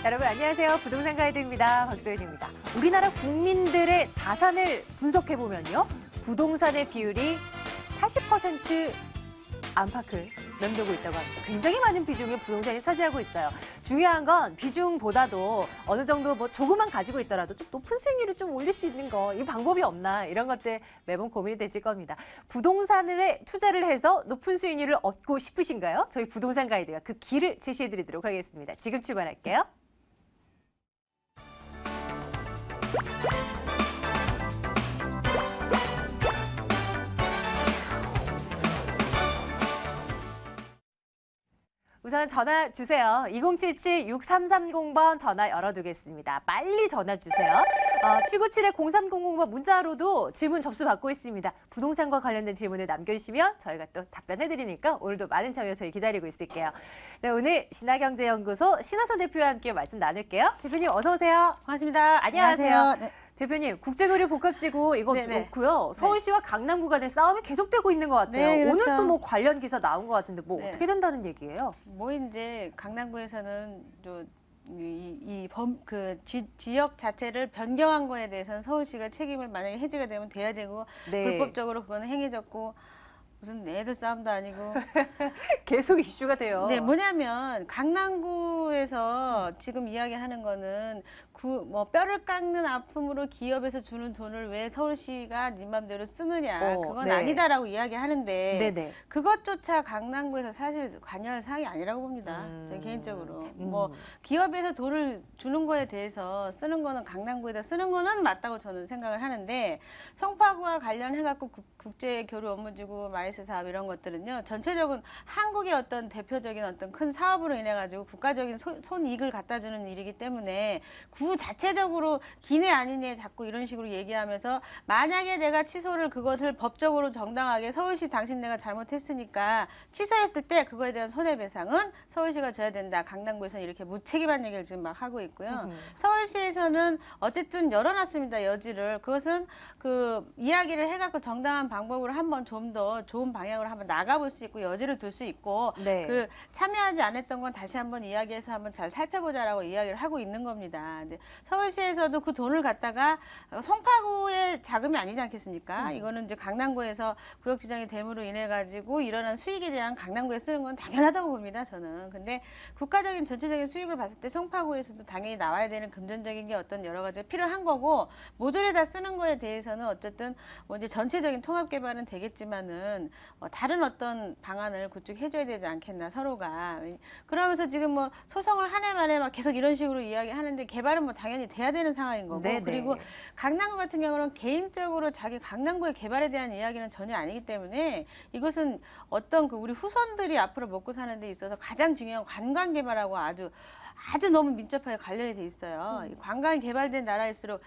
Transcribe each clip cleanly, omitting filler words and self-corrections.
여러분 안녕하세요. 부동산 가이드입니다. 박소연입니다. 우리나라 국민들의 자산을 분석해보면요. 부동산의 비율이 80% 안팎을 맴돌고 있다고 합니다. 굉장히 많은 비중의 부동산이 차지하고 있어요. 중요한 건 비중보다도 어느 정도 뭐 조금만 가지고 있더라도 좀 높은 수익률을 좀 올릴 수 있는 거, 이 방법이 없나 이런 것들 매번 고민이 되실 겁니다. 부동산에 투자를 해서 높은 수익률을 얻고 싶으신가요? 저희 부동산 가이드가 그 길을 제시해드리도록 하겠습니다. 지금 출발할게요. 우선 전화 주세요. 2077-6330번 전화 열어두겠습니다. 빨리 전화 주세요. 797-0300번 문자로도 질문 접수 받고 있습니다. 부동산과 관련된 질문을 남겨주시면 저희가 또 답변해드리니까 오늘도 많은 참여 저희 기다리고 있을게요. 네, 오늘 신화경제연구소 신화선 대표와 함께 말씀 나눌게요. 대표님 어서 오세요. 반갑습니다. 안녕하세요. 네. 대표님, 국제거래 복합지구 이거 네네. 놓고요. 서울시와 강남구 간의 싸움이 계속되고 있는 것 같아요. 네, 그렇죠. 오늘 또 뭐 관련 기사 나온 것 같은데 뭐 네. 어떻게 된다는 얘기예요? 뭐 이제 강남구에서는 지역 자체를 변경한 거에 대해서는 서울시가 책임을 만약에 해지가 되면 돼야 되고 네. 불법적으로 그거는 행해졌고 무슨 애들 싸움도 아니고 계속 이슈가 돼요. 네, 뭐냐면 강남구에서 지금 이야기하는 거는 뭐 뼈를 깎는 아픔으로 기업에서 주는 돈을 왜 서울시가 네 맘대로 쓰느냐, 그건 네. 아니다라고 이야기하는데 네네. 그것조차 강남구에서 사실 관여할 사항이 아니라고 봅니다. 저는 개인적으로 뭐 기업에서 돈을 주는 거에 대해서 쓰는 거는 강남구에다 쓰는 거는 맞다고 저는 생각을 하는데, 성파구와 관련해 갖고 국제 교류 업무지구 마이스 사업 이런 것들은요, 전체적인 한국의 어떤 대표적인 어떤 큰 사업으로 인해 가지고 국가적인 손이익을 갖다 주는 일이기 때문에 구 자체적으로 기내 아니네 자꾸 이런 식으로 얘기하면서, 만약에 내가 취소를 그것을 법적으로 정당하게 서울시 당신네가 잘못했으니까 취소했을 때 그거에 대한 손해배상은 서울시가 져야 된다. 강남구에서는 이렇게 무책임한 얘기를 지금 막 하고 있고요. 서울시에서는 어쨌든 열어놨습니다. 여지를. 그것은 그 이야기를 해갖고 정당한 방법으로 한번 좀 더 좋은 방향으로 한번 나가볼 수 있고 여지를 둘 수 있고, 네. 그 참여하지 않았던 건 다시 한번 이야기해서 한번 잘 살펴보자라고 이야기를 하고 있는 겁니다. 근데 서울시에서도 그 돈을 갖다가 성파구의 자금이 아니지 않겠습니까? 이거는 이제 강남구에서 구역지정이 됨으로 인해 가지고 일어난 수익에 대한 강남구에 쓰는 건 당연하다고 봅니다. 저는. 근데 국가적인 전체적인 수익을 봤을 때 성파구에서도 당연히 나와야 되는 금전적인 게 어떤 여러 가지가 필요한 거고, 모조리 다 쓰는 거에 대해서는 어쨌든 뭐 이제 전체적인 통합 개발은 되겠지만은 다른 어떤 방안을 구축해줘야 되지 않겠나, 서로가. 그러면서 지금 뭐 소송을 한 해 만에 막 계속 이런 식으로 이야기하는데, 개발은 뭐 당연히 돼야 되는 상황인 거고. 네네. 그리고 강남구 같은 경우는 개인적으로 자기 강남구의 개발에 대한 이야기는 전혀 아니기 때문에, 이것은 어떤 그 우리 후손들이 앞으로 먹고 사는 데 있어서 가장 중요한 관광 개발하고 아주 너무 밀접하게 관련이 돼 있어요. 이 관광이 개발된 나라일수록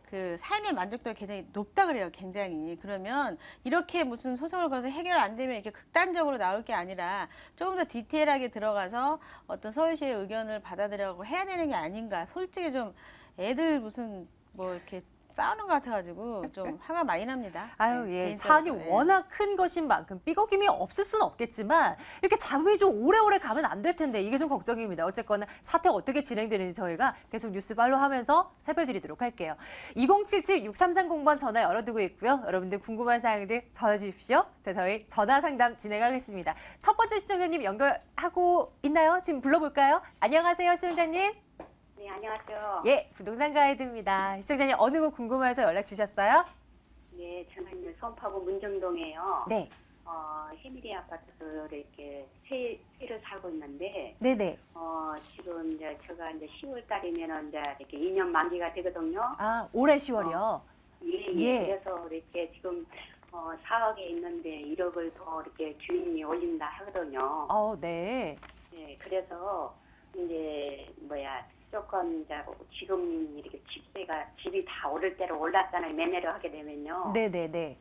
그 삶의 만족도가 굉장히 높다 그래요, 굉장히. 그러면 이렇게 무슨 소송을 걸어서 해결 안 되면 이렇게 극단적으로 나올 게 아니라 조금 더 디테일하게 들어가서 어떤 서울시의 의견을 받아들여고 해야 되는 게 아닌가. 솔직히 좀 애들 무슨 뭐 이렇게 싸우는 것 같아가지고 좀 화가 많이 납니다. 아유, 네, 예. 개인적으로. 사안이 네. 워낙 큰 것인 만큼 삐걱임이 없을 수는 없겠지만 이렇게 잡음이 좀 오래오래 가면 안 될 텐데 이게 좀 걱정입니다. 어쨌거나 사태가 어떻게 진행되는지 저희가 계속 뉴스 팔로우하면서 살펴드리도록 할게요. 2077-6330번 전화 열어두고 있고요. 여러분들 궁금한 사항들 전화 주십시오. 자, 저희 전화 상담 진행하겠습니다. 첫 번째 시청자님 연결하고 있나요? 지금 불러볼까요? 안녕하세요, 시청자님. 네, 안녕하세요. 예, 부동산 가이드입니다. 시청자님 어느 곳 궁금해서 연락 주셨어요? 네, 저는 이제 성파구 문정동에요. 네. 해미리 아파트를 이렇게 세를 살고 있는데, 네네. 지금 이제 제가 이제 10월 달이면은 이제 이렇게 2년 만기가 되거든요. 아, 올해 10월이요? 예. 그래서 이렇게 지금 4억에 있는데 1억을 더 이렇게 주인이 올린다 하거든요. 네. 네, 그래서 이제 조금 이제 지금 이렇게 집이 다 오를 대로 올랐잖아요. 매매를 하게 되면요. 네네네.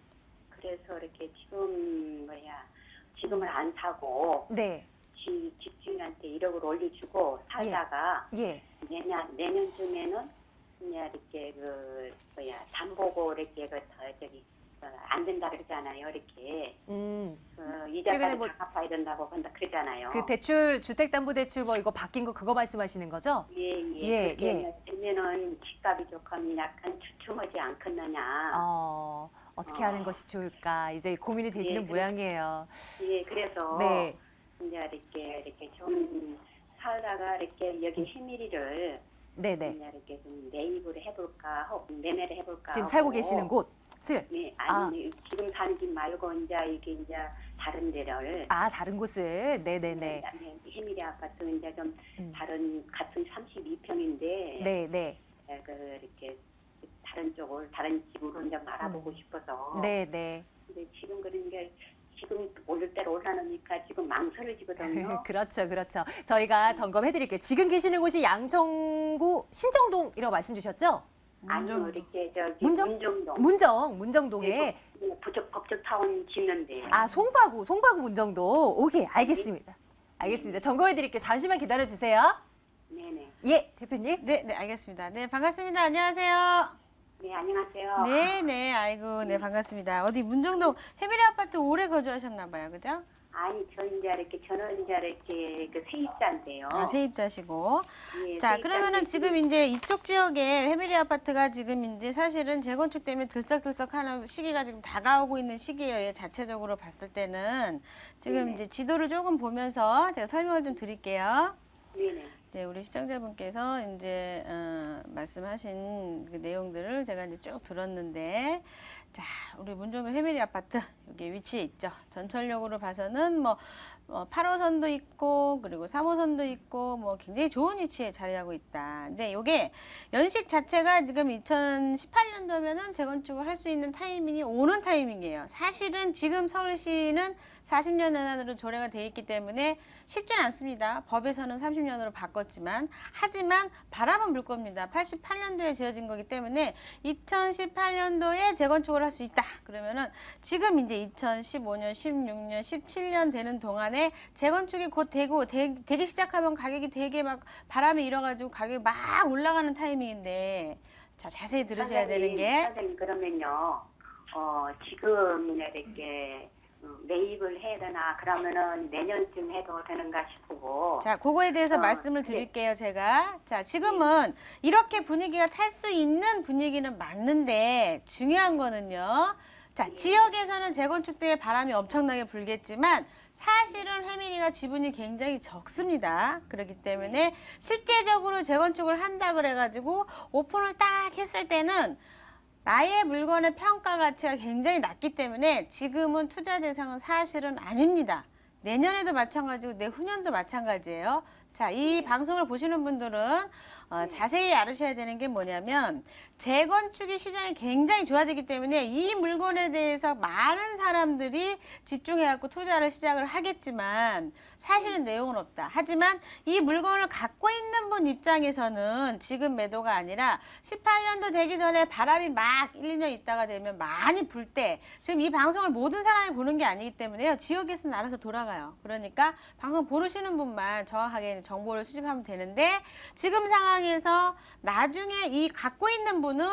그래서 이렇게 지금은 안 사고 네. 집주인한테 1억을 올려주고 살다가 예. 내년쯤에는 이제 이렇게 담보고 이렇게 안 된다 그러잖아요. 이렇게 최근에 이자까지 뭐- 다 갚아야 된다고 한다 그러잖아요. 그 대출, 주택담보대출 뭐 이거 바뀐 거 그거 말씀하시는 거죠? 예. 그렇게 되면은 집값이 조금 약간 주춤하지 않겠느냐. 어떻게 하는 것이 좋을까 이제 고민이 되시는 예, 모양이에요. 예, 그래서 네, 이제 이렇게 좀 살다가 이렇게 여기 해밀이를 네네. 이제 이렇게 좀 매입을 해볼까 하고 매매를 해볼까 지금 하고. 살고 계시는 곳을 네, 아니 지금 사는 집 말고 이제 이게 다른 데를 다른 곳을 네네네. 해밀이 아파트 이제 좀 음. 다른 같은 32평인데 네네. 이렇게 다른 쪽을 다른 집으로 이제 알아보고 싶어서. 네네. 근데 지금 그런 게 지금 오를 대로 올라놓으니까 지금 망설여지거든요. 그렇죠, 그렇죠. 저희가 점검해 드릴게요. 지금 계시는 곳이 양천구 신정동이라고 말씀 주셨죠? 아니요, 이렇게 저기 문정? 문정동. 문정동에. 법적타운 짓는데. 송파구 문정동. 오케이, 알겠습니다. 알겠습니다. 점검해 드릴게요. 잠시만 기다려 주세요. 네네. 예, 대표님. 네, 네, 알겠습니다. 네, 반갑습니다. 안녕하세요. 네, 안녕하세요. 네, 네, 아이고, 네, 반갑습니다. 어디 문정동 해밀이 아파트 오래 거주하셨나 봐요, 그죠? 아니, 저는 이제 이렇게 그 세입자인데요. 세입자시고. 예, 자, 세입자인데 그러면은 지금 이제 이쪽 지역에 해밀이 아파트가 지금 이제 사실은 재건축 때문에 들썩들썩하는 시기가 지금 다가오고 있는 시기예요. 자체적으로 봤을 때는. 지금 네네. 이제 지도를 조금 보면서 제가 설명을 좀 드릴게요. 네네. 네, 우리 시청자분께서 이제 말씀하신 그 내용들을 제가 이제 쭉 들었는데, 자, 우리 문정동 해밀이 아파트 여기 위치에 있죠. 전철역으로 봐서는 뭐 8호선도 있고 그리고 3호선도 있고 뭐 굉장히 좋은 위치에 자리하고 있다. 근데 이게 연식 자체가 지금 2018년도면은 재건축을 할 수 있는 타이밍이 오는 타이밍이에요. 사실은 지금 서울시는 40년 연한으로 조례가 돼 있기 때문에 쉽진 않습니다. 법에서는 30년으로 바꿨지만 하지만 바람은 불 겁니다. 88년도에 지어진 거기 때문에 2018년도에 재건축을 할 수 있다. 그러면은 지금 이제 2015년, 16년, 17년 되는 동안에 재건축이 곧 되기 시작하면 가격이 되게 막 바람이 일어가지고 가격이 막 올라가는 타이밍인데 자, 자세히 들으셔야 되는 게 선생님 그러면요. 지금 이렇게 매입을 해야 되나 그러면은 내년쯤 해도 되는가 싶고. 자, 그거에 대해서 말씀을 네. 드릴게요, 제가. 자, 지금은 이렇게 분위기가 탈 수 있는 분위기는 맞는데 중요한 거는요. 자, 지역에서는 재건축 때에 바람이 엄청나게 불겠지만 사실은 해밀이가 지분이 굉장히 적습니다. 그렇기 때문에 실제적으로 재건축을 한다 그래가지고 오픈을 딱 했을 때는 나의 물건의 평가 가치가 굉장히 낮기 때문에 지금은 투자 대상은 사실은 아닙니다. 내년에도 마찬가지고 내후년도 마찬가지예요. 자, 이 방송을 보시는 분들은 자세히 알으셔야 되는 게 뭐냐면 재건축의 시장이 굉장히 좋아지기 때문에 이 물건에 대해서 많은 사람들이 집중해갖고 투자를 시작을 하겠지만 사실은 내용은 없다. 하지만 이 물건을 갖고 있는 분 입장에서는 지금 매도가 아니라 18년도 되기 전에 바람이 막 1, 2년 있다가 되면 많이 불 때 지금 이 방송을 모든 사람이 보는 게 아니기 때문에요. 지역에서는 알아서 돌아가요. 그러니까 방송 보시는 분만 정확하게 정보를 수집하면 되는데 지금 상황에서 나중에 이 갖고 있는 분은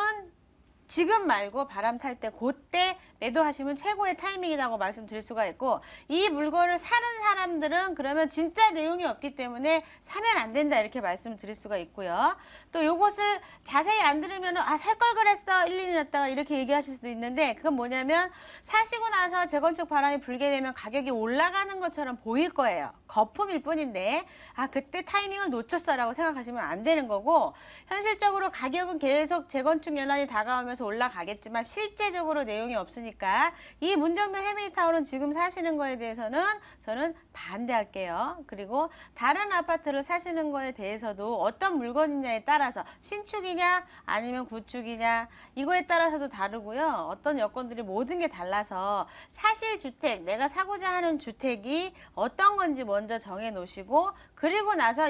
지금 말고 바람 탈 때 그때 매도하시면 최고의 타이밍이라고 말씀드릴 수가 있고 이 물건을 사는 사람들은 그러면 진짜 내용이 없기 때문에 사면 안 된다 이렇게 말씀드릴 수가 있고요. 또 요것을 자세히 안 들으면 살 걸 그랬어 1, 2년 했다가 이렇게 얘기하실 수도 있는데 그건 뭐냐면 사시고 나서 재건축 바람이 불게 되면 가격이 올라가는 것처럼 보일 거예요. 거품일 뿐인데 그때 타이밍을 놓쳤어 라고 생각하시면 안 되는 거고 현실적으로 가격은 계속 재건축 연한이 다가오면서 올라가겠지만 실제적으로 내용이 없으니까 이 문정동 해밀리타운은 지금 사시는 거에 대해서는 저는 반대할게요. 그리고 다른 아파트를 사시는 거에 대해서도 어떤 물건이냐에 따라서 신축이냐 아니면 구축이냐 이거에 따라서도 다르고요. 어떤 여건들이 모든 게 달라서 사실 주택 내가 사고자 하는 주택이 어떤 건지 먼저 정해 놓으시고 그리고 나서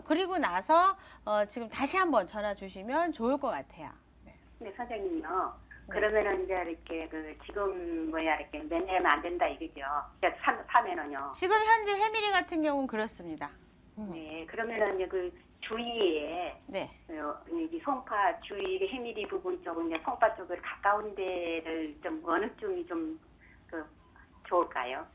그리고 나서 지금 다시 한번 전화 주시면 좋을 것 같아요. 네, 선생님요. 그러면은 이제 이렇게 지금 이렇게 매매하면 안 된다 이거죠. 사면은요. 지금 현재 해밀이 같은 경우는 그렇습니다. 네, 그러면은 이제 주위에 네. 이 송파 주위 해미리 부분 쪽은 이제 송파 쪽을 가까운 데를 좀 어느 쪽이 좀 좋을까요?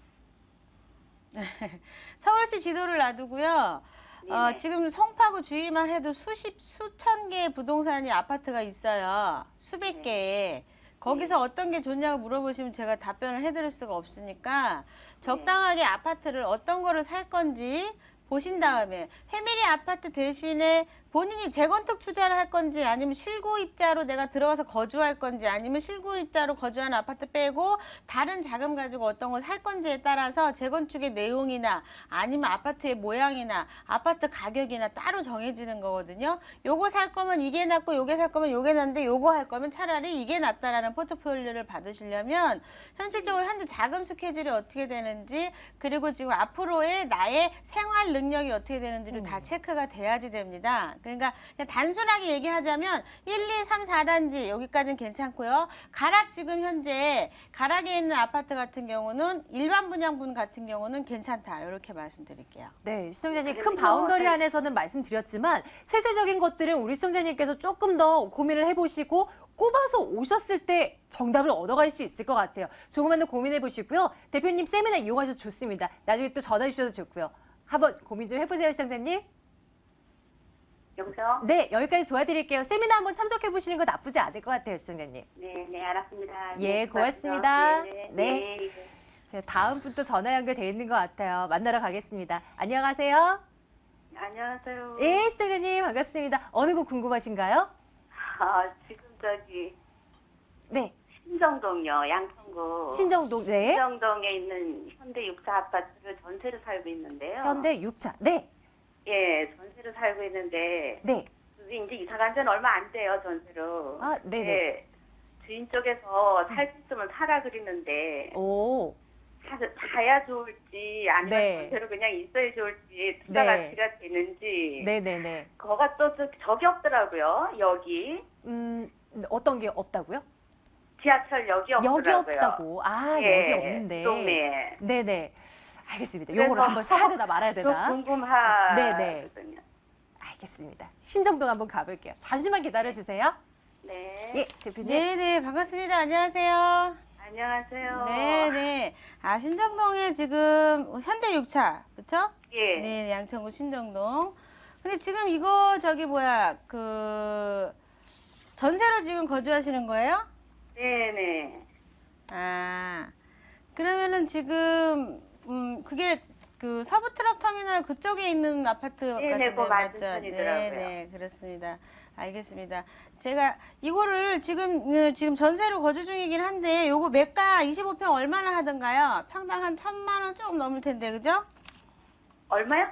서울시 지도를 놔두고요. 네네. 지금 송파구 주위만 해도 수천 개의 부동산이 아파트가 있어요. 수백 개의. 거기서 어떤 게 좋냐고 물어보시면 제가 답변을 해드릴 수가 없으니까 적당하게 아파트를 어떤 거를 살 건지 보신 다음에 패밀리 아파트 대신에 본인이 재건축 투자를 할 건지 아니면 실구입자로 내가 들어가서 거주할 건지 아니면 실구입자로 거주하는 아파트 빼고 다른 자금 가지고 어떤 걸 살 건지에 따라서 재건축의 내용이나 아니면 아파트의 모양이나 아파트 가격이나 따로 정해지는 거거든요. 요거 살 거면 이게 낫고 요게 살 거면 요게 낫는데 요거 할 거면 차라리 이게 낫다라는 포트폴리오를 받으시려면 현실적으로 현재 자금 스케줄이 어떻게 되는지 그리고 지금 앞으로의 나의 생활 능력이 어떻게 되는지를 다 체크가 돼야지 됩니다. 그러니까 그냥 단순하게 얘기하자면 1, 2, 3, 4단지 여기까지는 괜찮고요. 가락 지금 현재 가락에 있는 아파트 같은 경우는 일반 분양분 같은 경우는 괜찮다. 이렇게 말씀드릴게요. 네, 시청자님 큰 바운더리 안에서는 말씀드렸지만 세세적인 것들은 우리 시청자님께서 조금 더 고민을 해보시고 꼽아서 오셨을 때 정답을 얻어갈 수 있을 것 같아요. 조금만 더 고민해 보시고요. 대표님 세미나 이용하셔도 좋습니다. 나중에 또 전화 주셔도 좋고요. 한번 고민 좀 해보세요, 시청자님. 여보세요? 네, 여기까지 도와드릴게요. 세미나 한번 참석해 보시는 거 나쁘지 않을 것 같아요, 시청자님. 네, 네, 알았습니다. 예, 네, 고맙습니다. 네, 네. 네. 네. 자, 다음 분 또 전화 연결돼 있는 것 같아요. 만나러 가겠습니다. 안녕하세요. 안녕하세요. 예, 시청자님 반갑습니다. 어느 곳 궁금하신가요? 지금 저기 네, 신정동요, 양천구. 신정동, 네. 신정동에 있는 현대 6차 아파트를 전세로 살고 있는데요. 현대 6차, 네, 예, 전세로 살고 있는데 네. 이제 이사 간 지는 얼마 안 돼요, 전세로. 아, 네네. 예, 주인 쪽에서 살 수 있으면 사라 그리는데 오, 사야 좋을지 아니면 네. 전세로 그냥 있어야 좋을지 투자 네. 가치가 되는지 네네네. 그거가 또 저기 없더라고요. 여기 어떤 게 없다고요? 지하철역이 여기 없더라고요. 없다고. 아, 예, 여기 없는데. 동네에. 네네. 알겠습니다. 그래서 요거를 한번 사야 되나 말아야 좀 되나? 궁금하거든요. 네네. 알겠습니다. 신정동 한번 가볼게요. 잠시만 기다려주세요. 네. 예, 대표님. 네네, 반갑습니다. 안녕하세요. 안녕하세요. 네네. 신정동에 지금 현대 6차, 그쵸? 예. 네, 양천구 신정동. 근데 지금 이거 전세로 지금 거주하시는 거예요? 네네. 그러면은 지금 그게 그 서부트럭터미널 그쪽에 있는 아파트 네네, 같은데 그거 맞죠? 맞은편이더라고요. 네네, 그렇습니다. 알겠습니다. 제가 이거를 지금 전세로 거주 중이긴 한데 요거 매가 25평 얼마나 하던가요? 평당 한 1,000만 원 조금 넘을 텐데, 그죠? 얼마요?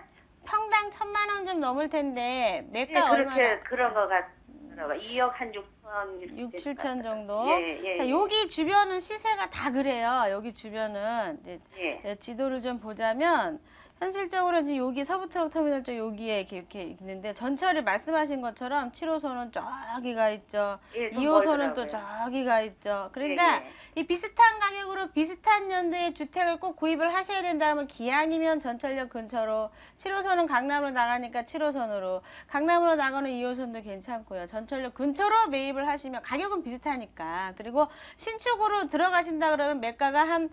평당 1,000만 원 좀 넘을 텐데 예, 매가 그렇게 얼마나? 그런 거 같더라고요. 2억 한 6천 6, 7천 정도. 예, 예. 자, 여기 주변은 시세가 다 그래요. 여기 주변은 이제 예. 지도를 좀 보자면 현실적으로 지금 여기 서부트럭터미널 쪽 여기에 이렇게 있는데 전철이 말씀하신 것처럼 7호선은 저기가 있죠. 예, 좀 2호선은 또 멀더라고요. 저기가 있죠. 그러니까 예, 이 비슷한 가격으로 비슷한 연도의 주택을 꼭 구입을 하셔야 된다면 기왕이면 전철역 근처로 7호선은 강남으로 나가니까 7호선으로 강남으로 나가는 2호선도 괜찮고요. 전철역 근처로 매입을 하시면 가격은 비슷하니까 그리고 신축으로 들어가신다 그러면 매가가 한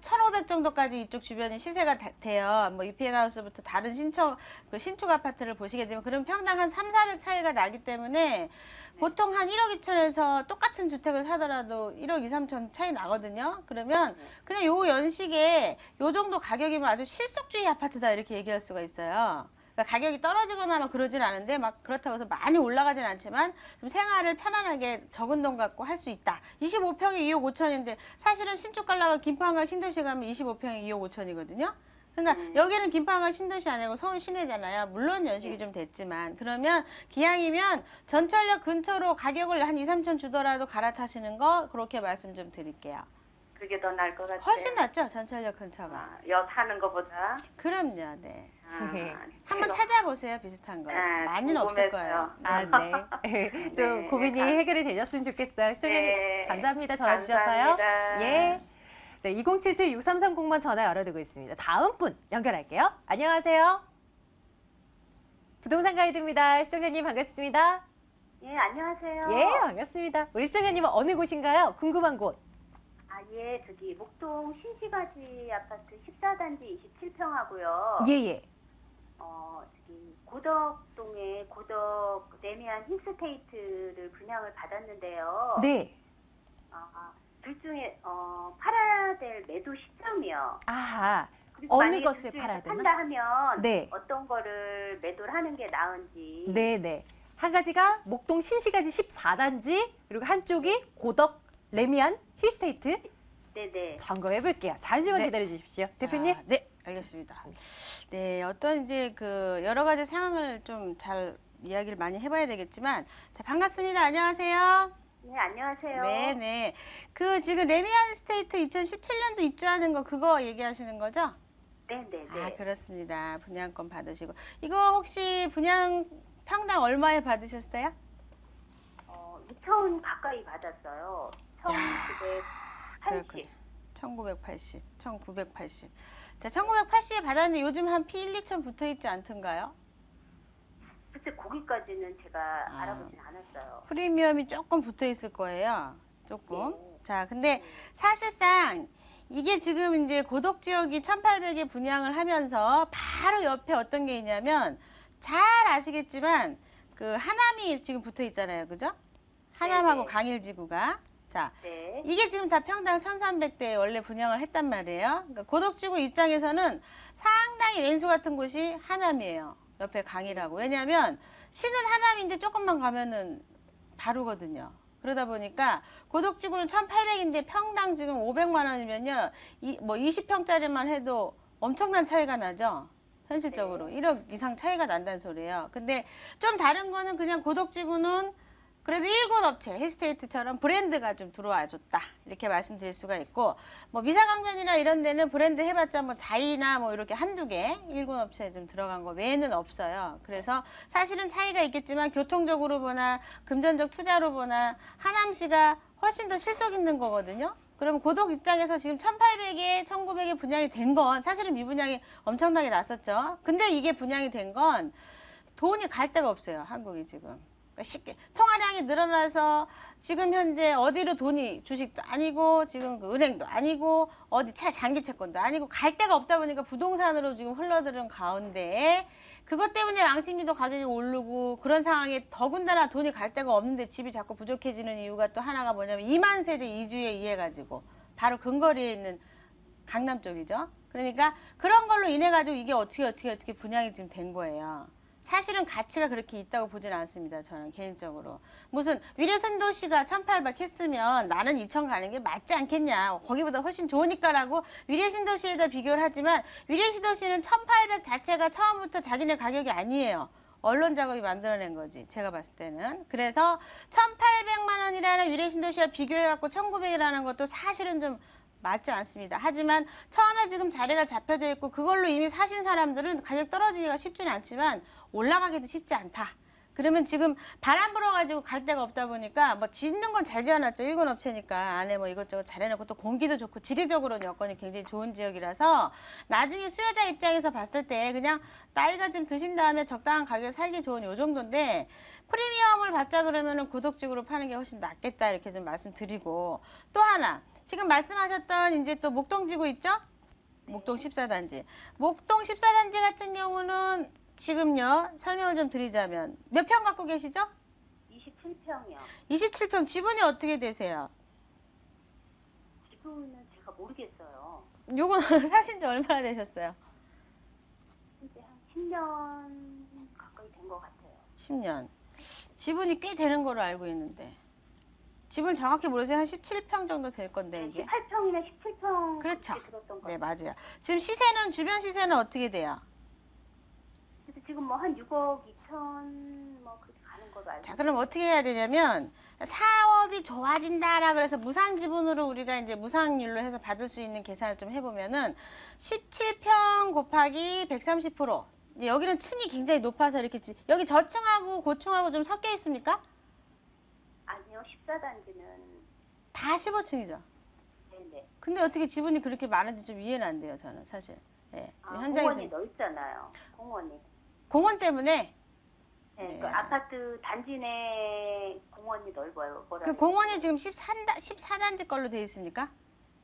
1,500 정도까지 이쪽 주변이 시세가 돼요. 뭐 이피엔하우스부터 다른 신축 아파트를 보시게 되면 그럼 평당 한 3, 400 차이가 나기 때문에 보통 한 1억 2천에서 똑같은 주택을 사더라도 1억 2, 3천 차이 나거든요. 그러면 그냥 요 연식에 요 정도 가격이면 아주 실속주의 아파트다 이렇게 얘기할 수가 있어요. 그러니까 가격이 떨어지거나 막 그러진 않은데 막 그렇다고 해서 많이 올라가진 않지만 좀 생활을 편안하게 적은 돈 갖고 할 수 있다. 25평이 2억 5천인데 사실은 신축 가려고 김포한강 신도시 가면 25평이 2억 5천이거든요. 그러니까 여기는 김포한강 신도시 아니고 서울 시내잖아요. 물론 연식이 좀 됐지만 그러면 기왕이면 전철역 근처로 가격을 한 2, 3천 주더라도 갈아타시는 거 그렇게 말씀 좀 드릴게요. 그게 더 나을 것 같아요. 훨씬 낫죠, 전철역 근처가. 여 사는 거보다. 그럼요, 네. 네. 한번 찾아보세요, 비슷한 거. 많이는 없을 거예요. 아, 네. 좀 네. 고민이 해결이 되셨으면 좋겠어요. 시청자님 네. 감사합니다. 전화 주셔서요. 감사합니다. 예. 네, 2077-6330번 전화 열어두고 있습니다. 다음 분 연결할게요. 안녕하세요. 부동산 가이드입니다. 시청자님 반갑습니다. 예, 안녕하세요. 예, 반갑습니다. 우리 시청자님은 어느 곳인가요? 궁금한 곳. 아, 예, 저기 목동 신시가지 아파트 14단지 27평하고요. 예, 예. 저기 고덕동에 고덕 레미안 힐스테이트를 분양을 받았는데요. 네. 둘 중에 팔아야 될 매도 시점이요. 아하. 그리고 어느 만약에 것을 둘 중에서 팔아야 되나? 판다 하면 네. 어떤 거를 매도를 하는 게 나은지. 네, 네. 한 가지가 목동 신시가지 14단지, 그리고 한쪽이 고덕 레미안 힐스테이트. 네네. 점검해 볼게요. 잠시만 네. 기다려 주십시오. 대표님. 네, 알겠습니다. 네, 어떤 이제 그 여러 가지 상황을 좀 잘 이야기를 많이 해봐야 되겠지만, 자, 반갑습니다. 안녕하세요. 네, 안녕하세요. 네, 네. 그 지금 레미안 스테이트 2017년도 입주하는 거 그거 얘기하시는 거죠? 네네네. 아, 그렇습니다. 분양권 받으시고. 이거 혹시 분양 평당 얼마에 받으셨어요? 2천 가까이 받았어요. 1980. 1980, 1980. 자, 1980에 받았는데 요즘 한 피 1, 2천 붙어 있지 않던가요? 글쎄 거기까지는 제가 알아보진 않았어요. 프리미엄이 조금 붙어 있을 거예요. 조금. 네. 자, 근데 사실상 이게 지금 이제 고덕 지역이 1800에 분양을 하면서 바로 옆에 어떤 게 있냐면 잘 아시겠지만 그 하남이 지금 붙어 있잖아요. 그죠? 하남하고 네네. 강일지구가. 자, 네. 이게 지금 다 평당 1,300대에 원래 분양을 했단 말이에요. 그러니까 고덕지구 입장에서는 상당히 왼수 같은 곳이 하남이에요. 옆에 강이라고. 왜냐하면 시는 하남인데 조금만 가면은 바로거든요. 그러다 보니까 고덕지구는 1,800인데 평당 지금 500만 원이면요. 뭐 20평짜리만 해도 엄청난 차이가 나죠. 현실적으로. 1억 이상 차이가 난다는 소리예요. 근데 좀 다른 거는 그냥 고덕지구는 그래도 일군 업체, 힐스테이트처럼 브랜드가 좀 들어와 줬다. 이렇게 말씀드릴 수가 있고, 뭐 미사강변이나 이런 데는 브랜드 해봤자 뭐 자이나 뭐 이렇게 한두 개, 일군 업체에 좀 들어간 거 외에는 없어요. 그래서 사실은 차이가 있겠지만 교통적으로 보나 금전적 투자로 보나 하남시가 훨씬 더 실속 있는 거거든요. 그러면 고덕 입장에서 지금 1,800에 1,900에 분양이 된 건 사실은 미분양이 엄청나게 났었죠. 근데 이게 분양이 된 건 돈이 갈 데가 없어요. 한국이 지금. 쉽게 통화량이 늘어나서 지금 현재 어디로 돈이 주식도 아니고 지금 그 은행도 아니고 어디 장기 채권도 아니고 갈 데가 없다 보니까 부동산으로 지금 흘러들은 가운데 그것 때문에 왕십리도 가격이 오르고 그런 상황에 더군다나 돈이 갈 데가 없는데 집이 자꾸 부족해지는 이유가 또 하나가 뭐냐면 2만 세대 이주에 의해 가지고 바로 근거리에 있는 강남 쪽이죠. 그러니까 그런 걸로 인해 가지고 이게 어떻게 분양이 지금 된 거예요. 사실은 가치가 그렇게 있다고 보지는 않습니다. 저는 개인적으로. 무슨 위례신도시가 1,800 했으면 나는 2,000 가는 게 맞지 않겠냐. 거기보다 훨씬 좋으니까라고 위례신도시에다 비교를 하지만 위례신도시는 1,800 자체가 처음부터 자기네 가격이 아니에요. 언론 작업이 만들어낸 거지. 제가 봤을 때는. 그래서 1,800만 원이라는 위례신도시와 비교해갖고 1,900이라는 것도 사실은 좀 맞지 않습니다. 하지만 처음에 지금 자리가 잡혀져 있고 그걸로 이미 사신 사람들은 가격 떨어지기가 쉽지는 않지만 올라가기도 쉽지 않다. 그러면 지금 바람 불어가지고 갈 데가 없다 보니까 뭐 짓는 건 잘 지어놨죠. 일군 업체니까 안에 뭐 이것저것 잘해놓고 또 공기도 좋고 지리적으로는 여건이 굉장히 좋은 지역이라서 나중에 수요자 입장에서 봤을 때 그냥 나이가 좀 드신 다음에 적당한 가격에 살기 좋은 요 정도인데 프리미엄을 받자 그러면은 고덕지구로 파는 게 훨씬 낫겠다 이렇게 좀 말씀드리고 또 하나 지금 말씀하셨던 이제 또 목동지구 있죠? 목동 14단지. 목동 14단지 같은 경우는 지금요, 설명을 좀 드리자면 몇 평 갖고 계시죠? 27평이요. 27평 지분이 어떻게 되세요? 지금은 제가 모르겠어요. 요건 사신 지 얼마나 되셨어요? 이제 한 10년 가까이 된 것 같아요. 10년. 지분이 꽤 되는 거로 알고 있는데. 지분 정확히 모르세요? 한 17평 정도 될 건데 이게. 18평이나 17평 그렇죠. 들었던 거 네, 같아요. 맞아요. 지금 시세는 주변 시세는 어떻게 돼요? 그래서 지금 뭐 한 6억 2천 뭐 그렇게 가는 거로 알고. 자, 그럼 어떻게 해야 되냐면 사업이 좋아진다라 그래서 무상 지분으로 우리가 이제 무상률로 해서 받을 수 있는 계산을 좀 해보면은 17평 곱하기 130%. 이제 여기는 층이 굉장히 높아서 이렇게 여기 저층하고 고층하고 좀 섞여 있습니까? 아니요, 14단지는 다 15층이죠. 네네. 네. 근데 어떻게 지분이 그렇게 많은지 좀 이해는 안 돼요, 저는 사실. 예. 지금 현장에서 공원이 넓잖아요. 공원이. 공원 때문에 네, 그 아파트 단지 내 공원이 넓어요. 그 공원이 지금 14단지 걸로 돼 있습니까?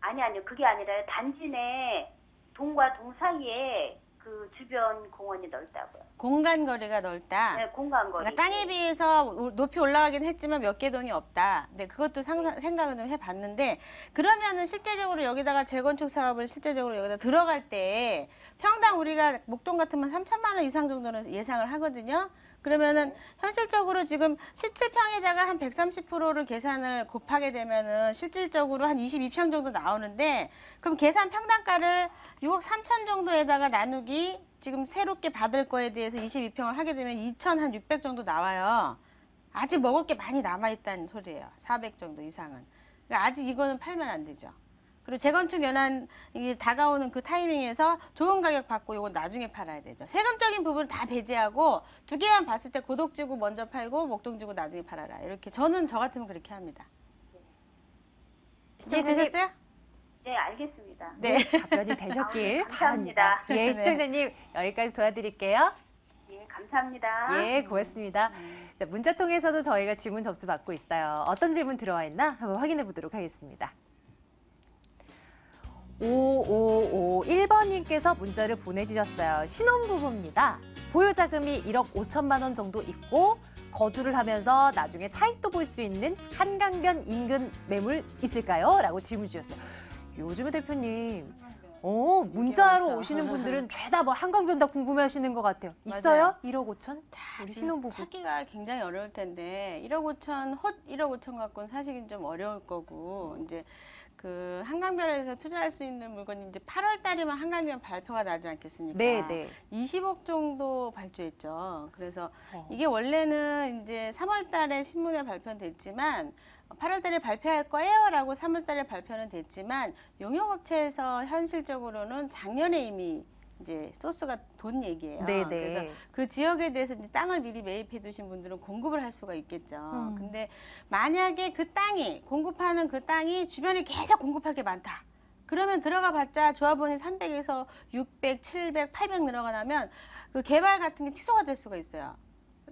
아니요. 그게 아니라 단지 내 동과 동 사이에 그 주변 공원이 넓다고요. 공간 거리가 넓다. 네, 공간거리. 그러니까 땅에 비해서 높이 올라가긴 했지만 몇 개 동이 없다. 네, 그것도 생각을 좀 해봤는데 그러면은 실제적으로 여기다가 재건축 사업을 실제적으로 여기다 들어갈 때 평당 우리가 목동 같으면 3천만 원 이상 정도는 예상을 하거든요. 그러면은 현실적으로 지금 17평에다가 한 130%를 계산을 곱하게 되면은 실질적으로 한 22평 정도 나오는데 그럼 계산 평당가를 6억 3천 정도에다가 나누기 지금 새롭게 받을 거에 대해서 22평을 하게 되면 2,600 정도 나와요. 아직 먹을 게 많이 남아있다는 소리예요. 400 정도 이상은. 그러니까 아직 이거는 팔면 안 되죠. 그리고 재건축 연한이 다가오는 그 타이밍에서 좋은 가격 받고 이거 나중에 팔아야 되죠. 세금적인 부분을 다 배제하고 두 개만 봤을 때 고덕지구 먼저 팔고 목동지구 나중에 팔아라. 이렇게 저는 저 같으면 그렇게 합니다. 시청되셨어요? 네, 알겠습니다. 네. 답변이 되셨길 감사합니다. 바랍니다. 예, 시청자님 여기까지 도와드릴게요. 예, 감사합니다. 예, 고맙습니다. 자, 문자 통해서도 저희가 질문 접수 받고 있어요. 어떤 질문 들어와 있나 한번 확인해 보도록 하겠습니다. 5551번님께서 문자를 보내주셨어요. 신혼부부입니다. 보유자금이 1억 5천만 원 정도 있고 거주를 하면서 나중에 차익도 볼 수 있는 한강변 인근 매물 있을까요? 라고 질문 주셨어요. 요즘에 대표님, 문자로 많죠. 오시는 분들은 죄다 뭐 한강변 다 궁금해하시는 것 같아요. 있어요? 맞아요. 1억 5천? 우리 신혼부부. 찾기가 굉장히 어려울 텐데 1억 5천, 헛 1억 5천 갖고는 사실은 좀 어려울 거고 이제 그 한강변에서 투자할 수 있는 물건이 이제 8월 달이면 한강변 발표가 나지 않겠습니까? 네, 네. 20억 정도 발주했죠. 그래서 이게 원래는 이제 3월 달에 신문에 발표는 됐지만 8월 달에 발표할 거예요라고 3월 달에 발표는 됐지만 용역업체에서 현실적으로는 작년에 이미 이제 소스가 돈 얘기예요. 네, 네. 그래서 그 지역에 대해서 이제 땅을 미리 매입해 두신 분들은 공급을 할 수가 있겠죠. 근데 만약에 그 땅이 공급하는 그 땅이 주변에 계속 공급할 게 많다. 그러면 들어가 봤자 조합원이 300에서 600, 700, 800 늘어나면 그 개발 같은 게 취소가 될 수가 있어요.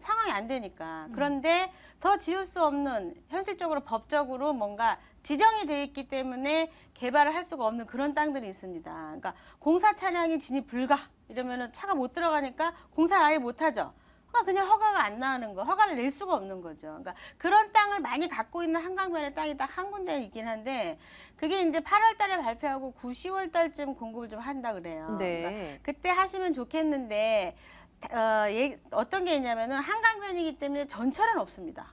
상황이 안 되니까. 그런데 더 지을 수 없는 현실적으로 법적으로 뭔가 지정이 돼 있기 때문에 개발을 할 수가 없는 그런 땅들이 있습니다. 그러니까 공사 차량이 진입 불가 이러면은 차가 못 들어가니까 공사를 아예 못 하죠. 그러니까 그냥 허가가 안 나오는 거, 허가를 낼 수가 없는 거죠. 그러니까 그런 땅을 많이 갖고 있는 한강변의 땅이 딱 한 군데 있긴 한데 그게 이제 8월 달에 발표하고 9, 10월 달쯤 공급을 좀 한다 그래요. 네. 그러니까 그때 하시면 좋겠는데 어떤 게 있냐면은 한강변이기 때문에 전철은 없습니다.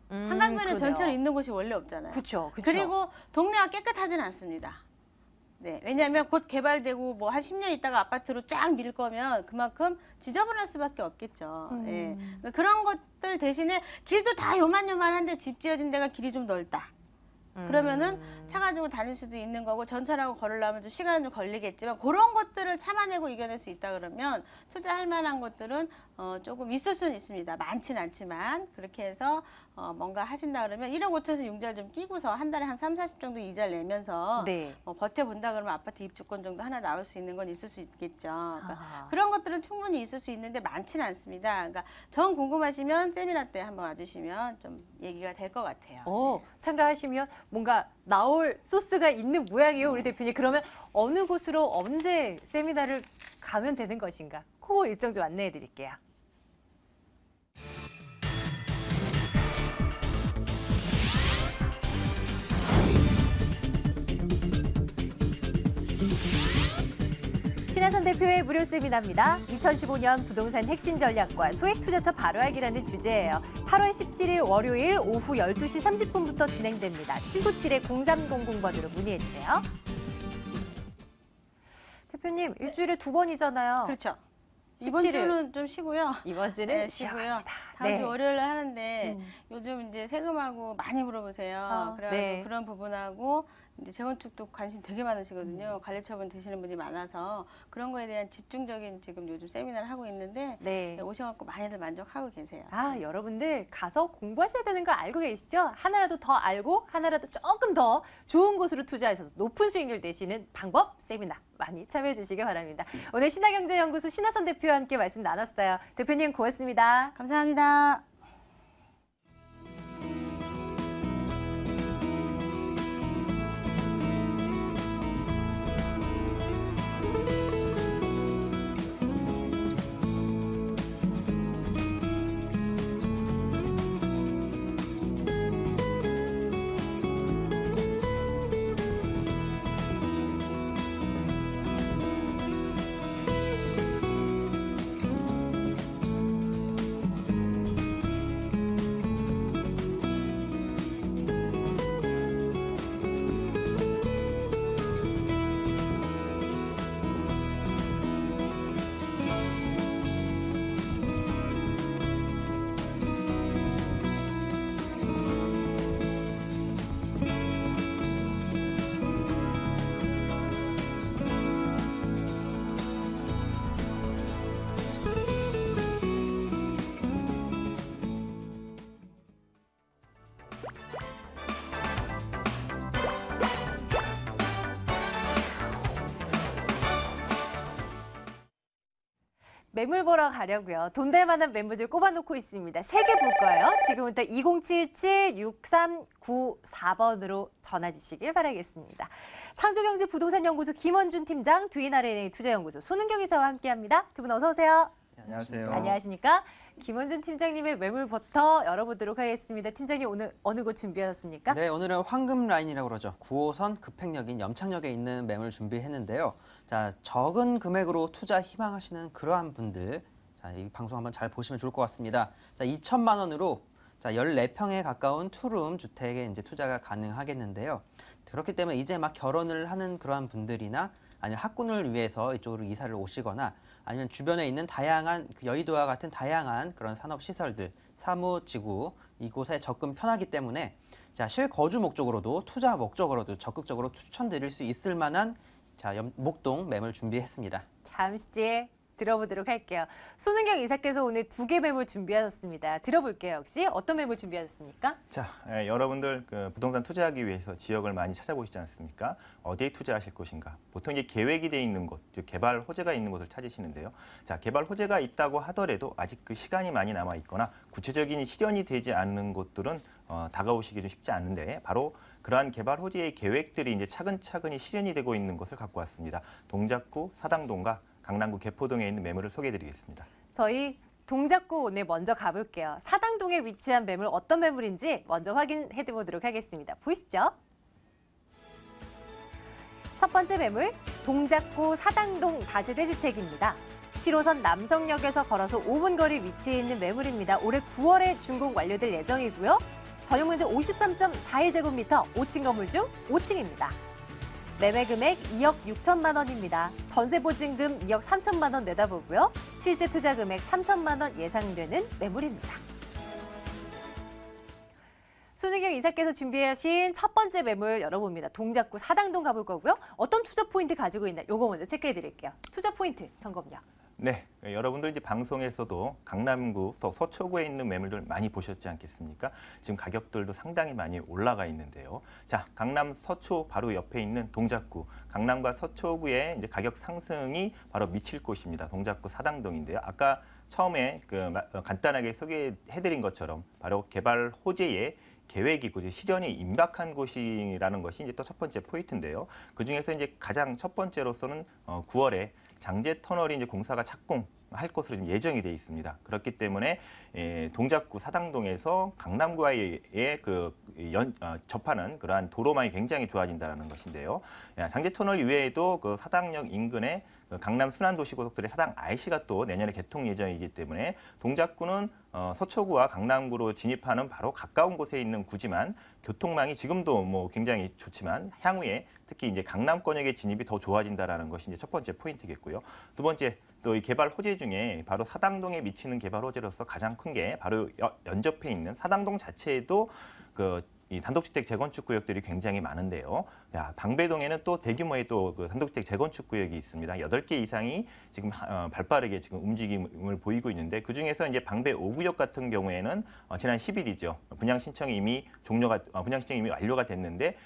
한강변에 그러네요. 전철이 있는 곳이 원래 없잖아요. 그렇죠. 그리고 동네가 깨끗하지는 않습니다. 네, 왜냐하면 곧 개발되고 뭐 한 10년 있다가 아파트로 쫙 밀 거면 그만큼 지저분할 수밖에 없겠죠. 예. 그러니까 그런 것들 대신에 길도 다 요만요만한데 집 지어진 데가 길이 좀 넓다. 그러면은 차 가지고 다닐 수도 있는 거고 전철하고 걸으려면 좀 시간은 좀 걸리겠지만 그런 것들을 참아내고 이겨낼 수 있다 그러면 투자할 만한 것들은 조금 있을 수는 있습니다. 많지는 않지만 그렇게 해서 뭔가 하신다 그러면 1억 5천에서 융자를 좀 끼고서 한 달에 한 3, 40 정도 이자를 내면서 네. 버텨본다 그러면 아파트 입주권 정도 하나 나올 수 있는 건 있을 수 있겠죠. 그러니까 아. 그런 것들은 충분히 있을 수 있는데 많지는 않습니다. 그러니까 정 궁금하시면 세미나 때 한번 와주시면 좀 얘기가 될 것 같아요. 참가하시면 뭔가 나올 소스가 있는 모양이에요, 우리 대표님. 그러면 어느 곳으로 언제 세미나를 가면 되는 것인가? 그 일정 좀 안내해 드릴게요. 신하선 대표의 무료 세미나입니다. 2015년 부동산 핵심 전략과 소액 투자처 바로 알기라는 주제예요. 8월 17일 월요일 오후 12시 30분부터 진행됩니다. 797-0300번으로 문의해 주세요. 대표님, 일주일에 2번이잖아요. 그렇죠. 이번 17일. 주는 좀 쉬고요. 이번 주는 네, 쉬고요. 쉬어갑니다. 다음 네. 주 월요일에 하는데 요즘 이제 세금하고 많이 물어보세요. 그래가지고 네. 그런 부분하고 이제 재건축도 관심 되게 많으시거든요. 관리처분 되시는 분이 많아서 그런 거에 대한 집중적인 지금 요즘 세미나를 하고 있는데 네. 오셔갖고 많이들 만족하고 계세요. 아, 여러분들 가서 공부하셔야 되는 거 알고 계시죠? 하나라도 더 알고 하나라도 조금 더 좋은 곳으로 투자하셔서 높은 수익률 내시는 방법 세미나 많이 참여해 주시기 바랍니다. 오늘 신화경제연구소 신하선 대표와 함께 말씀 나눴어요. 대표님 고맙습니다. 감사합니다. 매물 보러 가려고요. 돈 될 만한 매물들 꼽아놓고 있습니다. 3개 볼 거예요. 지금부터 2077-6394번으로 전화 주시길 바라겠습니다. 창조경제 부동산연구소 김원준 팀장, 두인RNA 투자연구소 손은경 이사와 함께합니다. 두 분 어서 오세요. 안녕하세요. 안녕하십니까? 김원준 팀장님의 매물부터 열어보도록 하겠습니다. 팀장님 오늘 어느 곳 준비하셨습니까? 네, 오늘은 황금 라인이라고 그러죠. 9호선 급행역인 염창역에 있는 매물 준비했는데요. 자, 적은 금액으로 투자 희망하시는 그러한 분들, 자, 이 방송 한번 잘 보시면 좋을 것 같습니다. 자, 2천만 원으로 자, 14평에 가까운 투룸 주택에 이제 투자가 가능하겠는데요. 그렇기 때문에 이제 막 결혼을 하는 그러한 분들이나 아니면 학군을 위해서 이쪽으로 이사를 오시거나 아니면 주변에 있는 다양한 여의도와 같은 다양한 그런 산업시설들, 사무지구 이곳에 접근 편하기 때문에 자, 실거주 목적으로도 투자 목적으로도 적극적으로 추천드릴 수 있을 만한 자, 목동 매물 준비했습니다. 잠시 뒤에 들어보도록 할게요. 손은경 이사께서 오늘 2개 매물 준비하셨습니다. 들어볼게요. 역시 어떤 매물 준비하셨습니까? 자, 여러분들 부동산 투자하기 위해서 지역을 많이 찾아보시지 않습니까? 어디에 투자하실 것인가? 보통 이제 계획이 돼 있는 곳, 개발 호재가 있는 곳을 찾으시는데요. 자, 개발 호재가 있다고 하더라도 아직 그 시간이 많이 남아 있거나 구체적인 실현이 되지 않는 곳들은 다가오시기도 쉽지 않은데 바로 그러한 개발 호재의 계획들이 이제 차근차근히 실현이 되고 있는 것을 갖고 왔습니다. 동작구 사당동과 강남구 개포동에 있는 매물을 소개해드리겠습니다. 저희 동작구 오늘 먼저 가볼게요. 사당동에 위치한 매물 어떤 매물인지 먼저 확인해 보도록 하겠습니다. 보시죠. 첫 번째 매물, 동작구 사당동 다세대 주택입니다. 7호선 남성역에서 걸어서 5분 거리 위치해 있는 매물입니다. 올해 9월에 준공 완료될 예정이고요. 전용 면적 53.41제곱미터, 5층 건물 중 5층입니다. 매매 금액 2억 6천만 원입니다. 전세 보증금 2억 3천만 원 내다보고요. 실제 투자 금액 3천만 원 예상되는 매물입니다. 손은경 이사께서 준비하신 첫 번째 매물 열어봅니다. 동작구 사당동 가볼 거고요. 어떤 투자 포인트 가지고 있나 요거 먼저 체크해 드릴게요. 투자 포인트 점검요. 네, 여러분들 이제 방송에서도 강남구 서초구에 있는 매물들 많이 보셨지 않겠습니까? 지금 가격들도 상당히 많이 올라가 있는데요. 자, 강남 서초 바로 옆에 있는 동작구, 강남과 서초구의 이제 가격 상승이 바로 미칠 곳입니다. 동작구 사당동인데요. 아까 처음에 간단하게 소개해드린 것처럼 바로 개발 호재의 계획이고 실현이 임박한 곳이라는 것이 이제 또 첫 번째 포인트인데요. 그 중에서 이제 가장 첫 번째로서는 9월에 장제 터널이 이제 공사가 착공할 것으로 지금 예정이 돼 있습니다. 그렇기 때문에 동작구 사당동에서 강남구와의 접하는 그러한 도로망이 굉장히 좋아진다는 것인데요. 장제 터널 이외에도 그 사당역 인근에 강남 순환도시고속도로의 사당 IC가 또 내년에 개통 예정이기 때문에 동작구는 서초구와 강남구로 진입하는 바로 가까운 곳에 있는 구지만 교통망이 지금도 뭐 굉장히 좋지만 향후에 특히 이제 강남권역의 진입이 더 좋아진다라는 것이 이제 첫 번째 포인트겠고요. 두 번째 또 이 개발 호재 중에 바로 사당동에 미치는 개발 호재로서 가장 큰 게 바로 연접해 있는 사당동 자체에도 이 단독주택 재건축 구역들이 굉장히 많은데요. 야, 방배동에는 또 대규모의 또 그 단독주택 재건축 구역이 있습니다. 8개 이상이 지금 발빠르게 지금 움직임을 보이고 있는데 그중에서 이제 방배 5구역 같은 경우에는 지난 10일이죠. 분양 신청이 이미 완료가 됐는데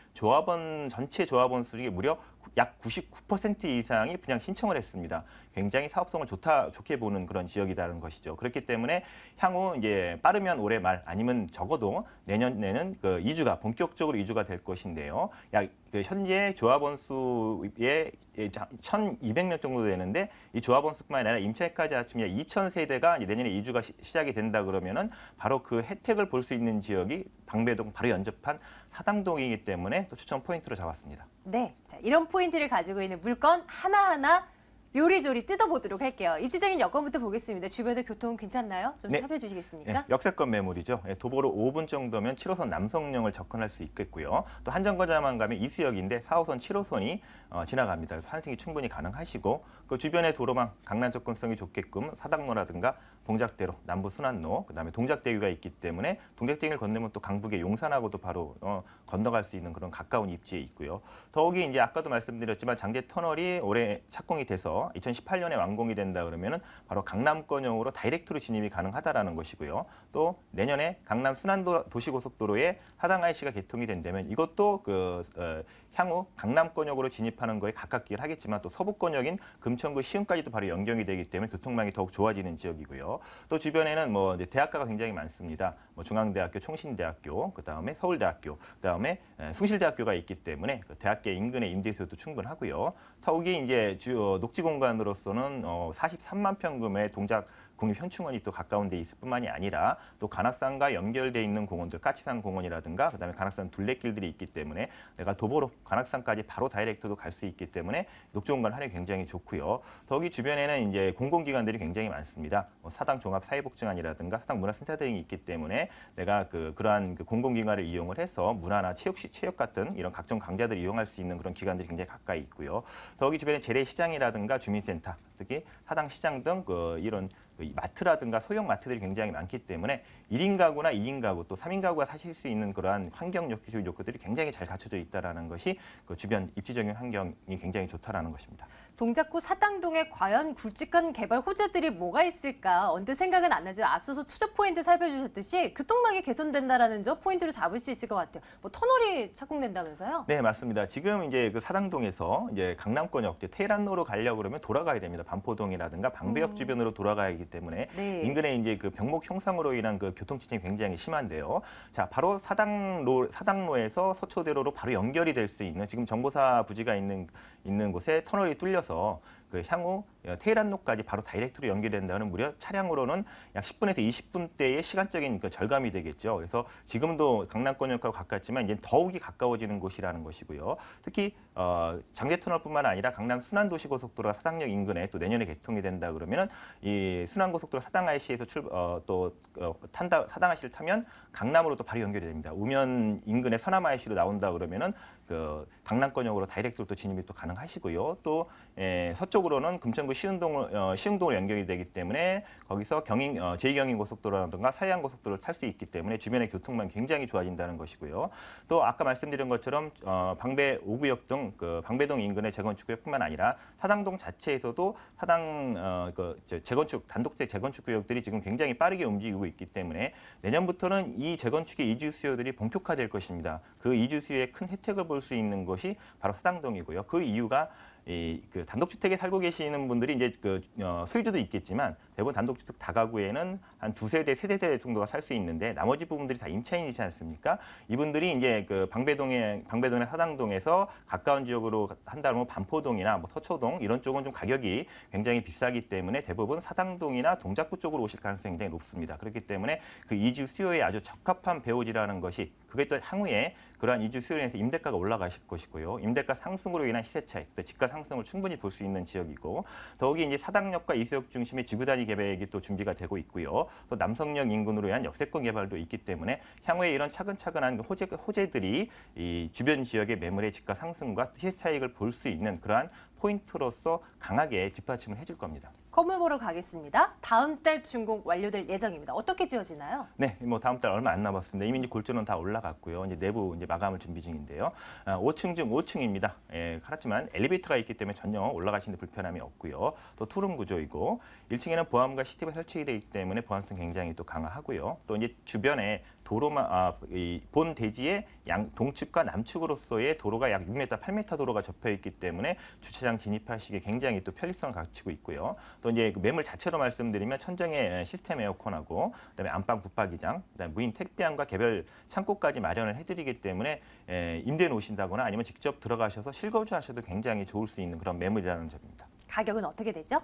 전체 조합원 수 중에 무려 약 99% 이상이 분양 신청을 했습니다. 굉장히 사업성을 좋게 보는 그런 지역이라는 것이죠. 그렇기 때문에 향후 이제 빠르면 올해 말 아니면 적어도 내년에는 그 본격적으로 이주가 될 것인데요. 그 현재 조합원 수의 1,200명 정도 되는데 이 조합원 수뿐만 아니라 임차인까지 합치면 2,000세대가 내년에 이주가 시작이 된다 그러면은 바로 그 혜택을 볼 수 있는 지역이 방배동 바로 연접한 사당동이기 때문에 또 추천 포인트로 잡았습니다. 네, 자, 이런 포인트를 가지고 있는 물건 하나하나 요리조리 뜯어보도록 할게요. 입지적인 여건부터 보겠습니다. 주변의 교통 괜찮나요? 좀 네. 살펴주시겠습니까? 네, 역세권 매물이죠. 도보로 5분 정도면 7호선 남성역을 접근할 수 있겠고요. 또 한정거장만 가면 이수역인데 4호선, 7호선이 지나갑니다. 그래서 환승이 충분히 가능하시고 그 주변의 도로망 강남 접근성이 좋게끔 사당로라든가 동작대로, 남부 순환로, 그다음에 동작대교가 있기 때문에 동작대교를 건너면 또 강북의 용산하고도 바로 건너갈 수 있는 그런 가까운 입지에 있고요. 더욱이 이제 아까도 말씀드렸지만 장제 터널이 올해 착공이 돼서 2018년에 완공이 된다 그러면은 바로 강남권역으로 다이렉트로 진입이 가능하다라는 것이고요. 또 내년에 강남 순환도 도시고속도로에 하당 IC가 개통이 된다면 이것도 향후 강남권역으로 진입하는 거에 가깝긴 하겠지만 또 서부권역인 금천구 시흥까지도 바로 연결이 되기 때문에 교통망이 더욱 좋아지는 지역이고요. 또 주변에는 이제 대학가가 굉장히 많습니다. 중앙대학교, 총신대학교, 그다음에 서울대학교, 그다음에 숭실대학교가 있기 때문에 그 대학계 인근의 임대수요도 충분하고요. 더욱이 이제 녹지 공간으로서는 43만 평금의 동작 국립현충원이 또 가까운 데 있을 뿐만이 아니라 또 관악산과 연결돼 있는 공원들, 까치산 공원이라든가 그다음에 관악산 둘레길들이 있기 때문에 내가 도보로 관악산까지 바로 다이렉트도 갈 수 있기 때문에 녹지 공간 활용이 굉장히 좋고요. 더욱이 주변에는 이제 공공기관들이 굉장히 많습니다. 사당 종합사회복지관이라든가 사당 문화센터 등이 있기 때문에 내가 그러한 공공기관을 이용을 해서 문화나 체육 같은 이런 각종 강좌들을 이용할 수 있는 그런 기관들이 굉장히 가까이 있고요. 더욱이 주변에 재래시장이라든가 주민센터, 특히 사당시장 등 이런 마트라든가 소형 마트들이 굉장히 많기 때문에 1인 가구나 2인 가구 또 3인 가구가 사실 수 있는 그러한 환경 욕구적 요건들이 굉장히 잘 갖춰져 있다는 것이 그 주변 입지적인 환경이 굉장히 좋다라는 것입니다. 동작구 사당동에 과연 굵직한 개발 호재들이 뭐가 있을까 언뜻 생각은 안 나지만 앞서서 투자 포인트 살펴주셨듯이 교통망이 개선된다라는 점 포인트를 잡을 수 있을 것 같아요. 터널이 착공된다면서요? 네, 맞습니다. 지금 이제 그 사당동에서 이제 강남권역 테헤란로로 가려고 그러면 돌아가야 됩니다. 반포동이라든가 방배역 주변으로 돌아가야 하기 때문에 네. 인근에 이제 그 병목 형상으로 인한 그 교통 지진이 굉장히 심한데요. 자, 바로 사당로에서 서초대로로 바로 연결이 될 수 있는 지금 정보사 부지가 있는 곳에 터널이 뚫려서 향후 테헤란로까지 바로 다이렉트로 연결된다는 무려 차량으로는 약 10분에서 20분대의 시간적인 절감이 되겠죠. 그래서 지금도 강남권역하고 가깝지만 이제 더욱이 가까워지는 곳이라는 것이고요. 특히 장제터널뿐만 아니라 강남 순환도시고속도로가 사당역 인근에 또 내년에 개통이 된다 그러면은 이 순환고속도로 사당 IC에서 사당 IC를 타면 강남으로 또 바로 연결이 됩니다. 우면 인근의 서남 IC로 나온다 그러면은 강남권역으로 다이렉트로 또 진입이 또 가능하시고요. 또 서쪽으로는 금천구 시흥동으로 연결이 되기 때문에 거기서 제2경인 고속도로라든가 서해안 고속도로를 탈 수 있기 때문에 주변의 교통망이 굉장히 좋아진다는 것이고요. 또 아까 말씀드린 것처럼 방배 5구역 등 방배동 인근의 재건축구역뿐만 아니라 사당동 자체에서도 단독재 재건축 구역들이 지금 굉장히 빠르게 움직이고 있기 때문에 내년부터는 이 재건축의 이주 수요들이 본격화될 것입니다. 그 이주 수요의 큰 혜택을 볼 수 있는 것이 바로 사당동이고요. 그 이유가 단독주택에 살고 계시는 분들이 이제 소유주도 있겠지만 대부분 단독주택 다가구에는 한 2세대, 3세대 정도가 살 수 있는데 나머지 부분들이 다 임차인이지 않습니까? 이분들이 이제 방배동의 사당동에서 가까운 지역으로 한다면 반포동이나 서초동 이런 쪽은 좀 가격이 굉장히 비싸기 때문에 대부분 사당동이나 동작구 쪽으로 오실 가능성이 굉장히 높습니다. 그렇기 때문에 그 이주 수요에 아주 적합한 배우지라는 것이 그게 또 향후에 그러한 이주 수요로 인해서 임대가가 올라가실 것이고요. 임대가 상승으로 인한 시세 차익, 또 집가 상승을 충분히 볼 수 있는 지역이고 더욱이 이제 사당역과 이수역 중심의 지구 단위 계획이 또 준비가 되고 있고요. 또 남성역 인근으로 인한 역세권 개발도 있기 때문에 향후에 이런 차근차근한 호재들이 이 주변 지역의 매물의 집가 상승과 시세 차익을 볼 수 있는 그러한 포인트로서 강하게 뒷받침을 해줄 겁니다. 건물 보러 가겠습니다. 다음 달 준공 완료될 예정입니다. 어떻게 지어지나요? 네, 뭐 다음 달 얼마 안 남았습니다. 이미 이제 골조는 다 올라갔고요. 이제 내부 이제 마감을 준비 중인데요. 5층 중 5층입니다. 예, 그렇지만 엘리베이터가 있기 때문에 전혀 올라가시는 데 불편함이 없고요. 또 투룸 구조이고 1층에는 보안과 CCTV가 설치되어 있기 때문에 보안성 굉장히 또 강화하고요. 또 이제 주변에 도로만 이 본 대지의 양 동측과 남측으로서의 도로가 약 6m, 8m 도로가 접해 있기 때문에 주차장 진입하시기에 굉장히 또 편리성을 갖추고 있고요. 또 이제 그 매물 자체로 말씀드리면 천정에 시스템 에어컨하고 그다음에 안방 붙박이장, 그다음에 무인 택배함과 개별 창고까지 마련을 해드리기 때문에 임대 놓으신다거나 아니면 직접 들어가셔서 실거주하셔도 굉장히 좋을 수 있는 그런 매물이라는 점입니다. 가격은 어떻게 되죠?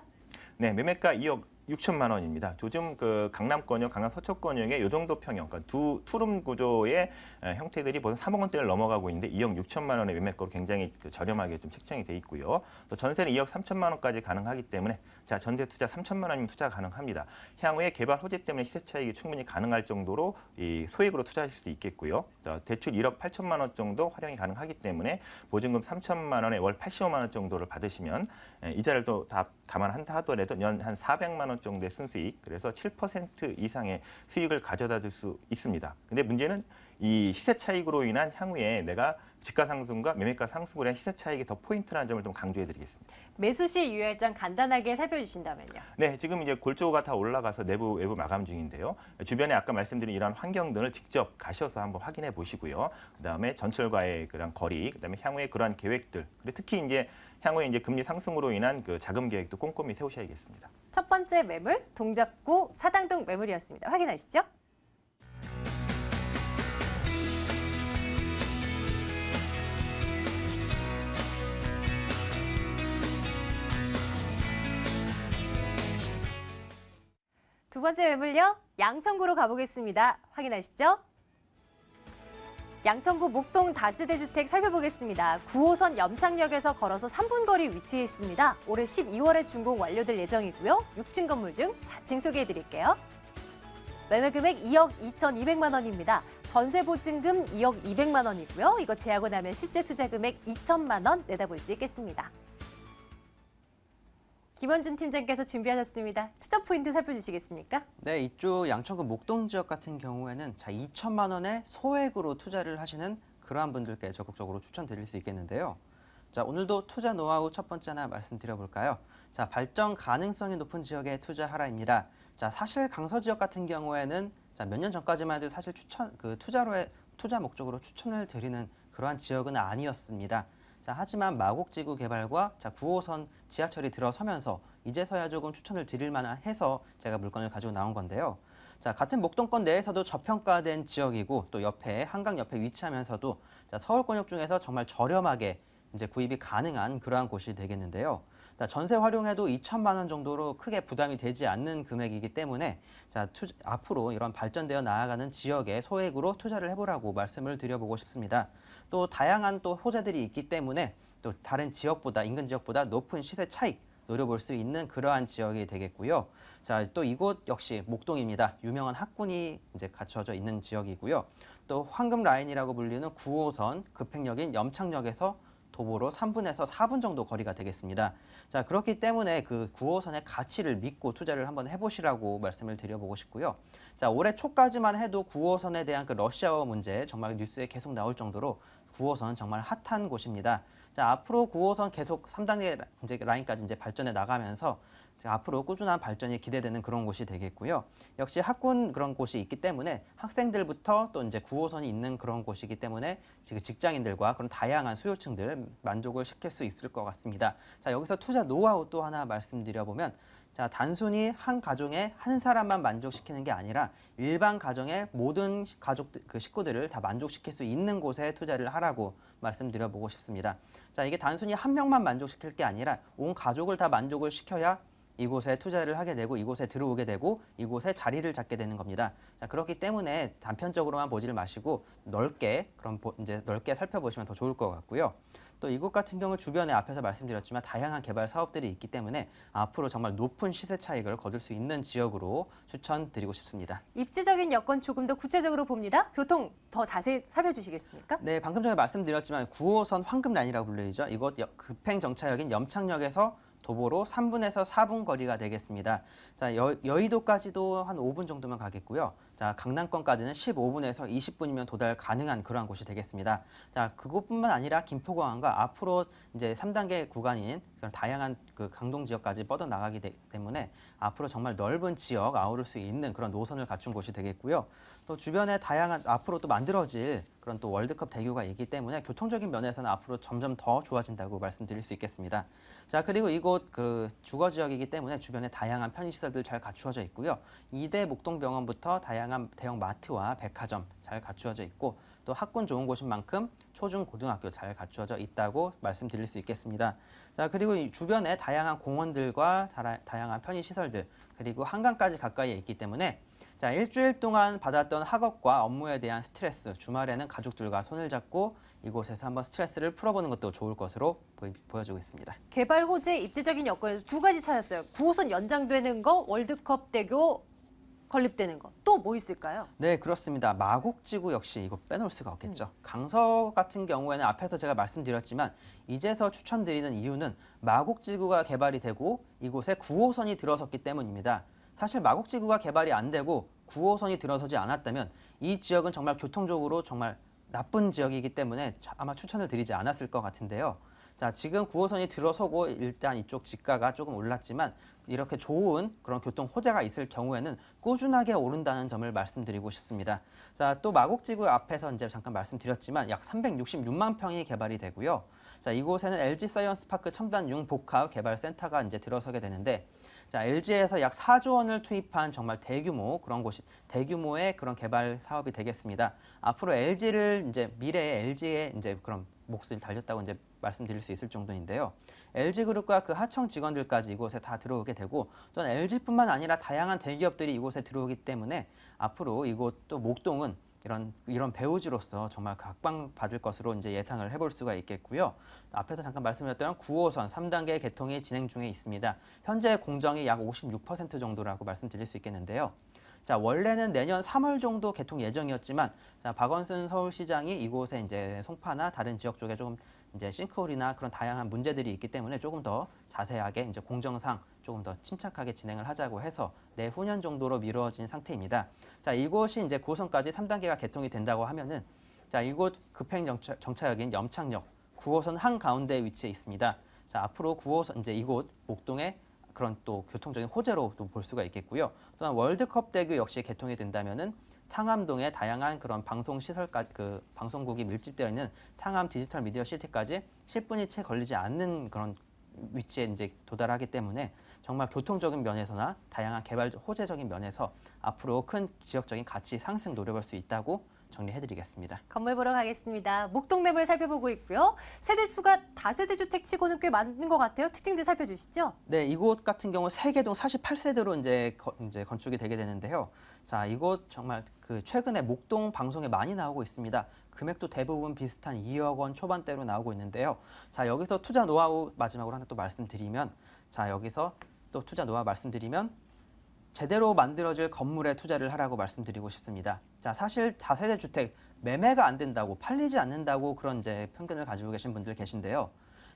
네, 매매가 2억 6천만 원입니다. 요즘 그 강남권역, 강남 서초권역의 요 정도 평형, 그러니까 두 투룸 구조의 형태들이 벌써 3억 원대를 넘어가고 있는데 2억 6천만 원의 매매가로 굉장히 저렴하게 좀 책정이 돼 있고요. 또 전세는 2억 3천만 원까지 가능하기 때문에 자 전세 투자 3천만 원이면 투자 가능합니다. 향후에 개발 호재 때문에 시세 차익이 충분히 가능할 정도로 이 소액으로 투자하실 수 있겠고요. 대출 1억 8천만 원 정도 활용이 가능하기 때문에 보증금 3천만 원에 월 85만 원 정도를 받으시면 이자를 또 다 감안한다 하더라도 연 한 400만 원 정도의 순수익, 그래서 7% 이상의 수익을 가져다 줄 수 있습니다. 근데 문제는 이 시세 차익으로 인한 향후에 내가 지가 상승과 매매가 상승으로 인한 시세 차익이 더 포인트라는 점을 좀 강조해 드리겠습니다. 매수 시 유의할 점 간단하게 살펴주신다면요. 네, 지금 이제 골조가 다 올라가서 내부 외부 마감 중인데요. 주변에 아까 말씀드린 이러한 환경들을 직접 가셔서 한번 확인해 보시고요. 그다음에 전철과의 그런 거리, 그다음에 향후에 그러한 계획들, 그리고 특히 이제 향후에 이제 금리 상승으로 인한 그 자금 계획도 꼼꼼히 세우셔야겠습니다. 첫 번째 매물 동작구 사당동 매물이었습니다. 확인하시죠. 두 번째 매물요. 양천구로 가보겠습니다. 확인하시죠. 양천구 목동 다세대 주택 살펴보겠습니다. 9호선 염창역에서 걸어서 3분 거리 위치해 있습니다. 올해 12월에 준공 완료될 예정이고요. 6층 건물 중 4층 소개해드릴게요. 매매 금액 2억 2,200만 원입니다. 전세 보증금 2억 200만 원이고요. 이거 제하고 나면 실제 투자 금액 2천만 원 내다볼 수 있겠습니다. 김원준 팀장께서 준비하셨습니다. 투자 포인트 살펴주시겠습니까? 네, 이쪽 양천구 목동 지역 같은 경우에는 자 2천만 원의 소액으로 투자를 하시는 그러한 분들께 적극적으로 추천드릴 수 있겠는데요. 자, 오늘도 투자 노하우 첫 번째 하나 말씀드려볼까요? 자, 발전 가능성이 높은 지역에 투자하라입니다. 자, 사실 강서 지역 같은 경우에는 자, 몇 년 전까지만 해도 사실 투자 목적으로 추천을 드리는 그러한 지역은 아니었습니다. 자, 하지만 마곡지구 개발과 9호선 지하철이 들어서면서 이제서야 조금 추천을 드릴 만해서 제가 물건을 가지고 나온 건데요. 자, 같은 목동권 내에서도 저평가된 지역이고 또 옆에 한강 옆에 위치하면서도 자, 서울권역 중에서 정말 저렴하게 이제 구입이 가능한 그러한 곳이 되겠는데요. 자, 전세 활용해도 2천만 원 정도로 크게 부담이 되지 않는 금액이기 때문에 자, 앞으로 이런 발전되어 나아가는 지역에 소액으로 투자를 해보라고 말씀을 드려보고 싶습니다. 또 다양한 또 호재들이 있기 때문에 또 다른 지역보다 인근 지역보다 높은 시세 차익 노려볼 수 있는 그러한 지역이 되겠고요. 자, 또 이곳 역시 목동입니다. 유명한 학군이 이제 갖춰져 있는 지역이고요. 또 황금 라인이라고 불리는 9호선 급행역인 염창역에서 도보로 3분에서 4분 정도 거리가 되겠습니다. 자, 그렇기 때문에 그 9호선의 가치를 믿고 투자를 한번 해보시라고 말씀을 드려보고 싶고요. 자, 올해 초까지만 해도 9호선에 대한 그 러시아워 문제 정말 뉴스에 계속 나올 정도로 9호선 정말 핫한 곳입니다. 자, 앞으로 9호선 계속 3단계 이제 라인까지 이제 발전해 나가면서 앞으로 꾸준한 발전이 기대되는 그런 곳이 되겠고요. 역시 학군 그런 곳이 있기 때문에 학생들부터 또 이제 9호선이 있는 그런 곳이기 때문에 지금 직장인들과 그런 다양한 수요층들 만족을 시킬 수 있을 것 같습니다. 자, 여기서 투자 노하우 또 하나 말씀드려보면 자, 단순히 한 가정에 한 사람만 만족시키는 게 아니라 일반 가정의 모든 그 식구들을 다 만족시킬 수 있는 곳에 투자를 하라고 말씀드려보고 싶습니다. 자, 이게 단순히 한 명만 만족시킬 게 아니라 온 가족을 다 만족을 시켜야 이곳에 투자를 하게 되고 이곳에 들어오게 되고 이곳에 자리를 잡게 되는 겁니다. 자, 그렇기 때문에 단편적으로만 보지를 마시고 넓게 이제 넓게 살펴보시면 더 좋을 것 같고요. 또 이곳 같은 경우 주변에 앞에서 말씀드렸지만 다양한 개발 사업들이 있기 때문에 앞으로 정말 높은 시세 차익을 거둘 수 있는 지역으로 추천드리고 싶습니다. 입지적인 여건 조금 더 구체적으로 봅니다. 교통 더 자세히 살펴주시겠습니까? 네, 방금 전에 말씀드렸지만 9호선 황금라인이라고 불리죠. 이곳 급행 정차역인 염창역에서 도보로 3분에서 4분 거리가 되겠습니다. 자, 여의도까지도 한 5분 정도면 가겠고요. 자, 강남권까지는 15분에서 20분이면 도달 가능한 그러한 곳이 되겠습니다. 자, 그곳뿐만 아니라 김포공항과 앞으로 이제 3단계 구간인 그런 다양한 그 강동 지역까지 뻗어 나가기 때문에 앞으로 정말 넓은 지역 아우를 수 있는 그런 노선을 갖춘 곳이 되겠고요. 또 주변에 다양한 앞으로 또 만들어질 그런 또 월드컵 대교가 있기 때문에 교통적인 면에서는 앞으로 점점 더 좋아진다고 말씀드릴 수 있겠습니다. 자, 그리고 이곳 그 주거 지역이기 때문에 주변에 다양한 편의시설들 잘 갖추어져 있고요. 이대 목동병원부터 다양한 대형 마트와 백화점 잘 갖추어져 있고 또 학군 좋은 곳인 만큼 초중 고등학교 잘 갖추어져 있다고 말씀드릴 수 있겠습니다. 자, 그리고 이 주변에 다양한 공원들과 다양한 편의시설들 그리고 한강까지 가까이에 있기 때문에 자, 일주일 동안 받았던 학업과 업무에 대한 스트레스, 주말에는 가족들과 손을 잡고 이곳에서 한번 스트레스를 풀어보는 것도 좋을 것으로 보여지고 있습니다. 개발 호재 입지적인 여건에서 두 가지 찾았어요. 9호선 연장되는 거, 월드컵 대교 건립되는 거. 또 뭐 있을까요? 네, 그렇습니다. 마곡지구 역시 이거 빼놓을 수가 없겠죠. 강서 같은 경우에는 앞에서 제가 말씀드렸지만 이제서 추천드리는 이유는 마곡지구가 개발이 되고 이곳에 9호선이 들어섰기 때문입니다. 사실 마곡지구가 개발이 안 되고 9호선이 들어서지 않았다면 이 지역은 정말 교통적으로 정말 나쁜 지역이기 때문에 아마 추천을 드리지 않았을 것 같은데요. 자, 지금 9호선이 들어서고 일단 이쪽 지가가 조금 올랐지만 이렇게 좋은 그런 교통 호재가 있을 경우에는 꾸준하게 오른다는 점을 말씀드리고 싶습니다. 자, 또 마곡지구 앞에서 이제 잠깐 말씀드렸지만 약 366만 평이 개발이 되고요. 자, 이곳에는 LG 사이언스파크 첨단 융복합 개발센터가 이제 들어서게 되는데 자, LG에서 약 4조 원을 투입한 정말 대규모의 그런 개발 사업이 되겠습니다. 앞으로 LG를 이제 미래의 LG의 이제 그런 몫을 달렸다고 이제 말씀드릴 수 있을 정도인데요. LG그룹과 그 하청 직원들까지 이곳에 다 들어오게 되고 또한 LG뿐만 아니라 다양한 대기업들이 이곳에 들어오기 때문에 앞으로 이곳 또 목동은 이런 배우지로서 정말 각광받을 것으로 이제 예상을 해볼 수가 있겠고요. 앞에서 잠깐 말씀드렸던 9호선 3단계 개통이 진행 중에 있습니다. 현재 공정이 약 56% 정도라고 말씀드릴 수 있겠는데요. 자, 원래는 내년 3월 정도 개통 예정이었지만 자, 박원순 서울시장이 이곳에 이제 송파나 다른 지역 쪽에 조금 이제 싱크홀이나 그런 다양한 문제들이 있기 때문에 조금 더 자세하게 이제 공정상 조금 더 침착하게 진행을 하자고 해서 내후년 정도로 미뤄진 상태입니다. 자, 이곳이 이제 9호선까지 3단계가 개통이 된다고 하면은 자, 이곳 급행 정차역인 염창역 9호선 한가운데 위치해 있습니다. 자, 앞으로 9호선 이제 이곳 목동에 그런 또 교통적인 호재로 또 볼 수가 있겠고요. 또한 월드컵 대교 역시 개통이 된다면은 상암동에 다양한 그런 방송 시설까지 그 방송국이 밀집되어 있는 상암 디지털 미디어 시티까지 10분이 채 걸리지 않는 그런 위치에 이제 도달하기 때문에 정말 교통적인 면에서나 다양한 개발 호재적인 면에서 앞으로 큰 지역적인 가치 상승 노려볼 수 있다고 정리해드리겠습니다. 건물 보러 가겠습니다. 목동 매물 살펴보고 있고요. 세대 수가 다세대 주택 치고는 꽤 많은 것 같아요. 특징들 살펴주시죠. 네, 이곳 같은 경우 세계동 48세대로 이제 건축이 되게 되는데요. 자, 이곳 정말 그 최근에 목동 방송에 많이 나오고 있습니다. 금액도 대부분 비슷한 2억 원 초반대로 나오고 있는데요. 자, 여기서 투자 노하우 마지막으로 하나 또 말씀드리면 자, 여기서 또 투자 노하우 말씀드리면 제대로 만들어질 건물에 투자를 하라고 말씀드리고 싶습니다. 자, 사실 다세대 주택 매매가 안 된다고 팔리지 않는다고 그런 이제 편견을 가지고 계신 분들 계신데요.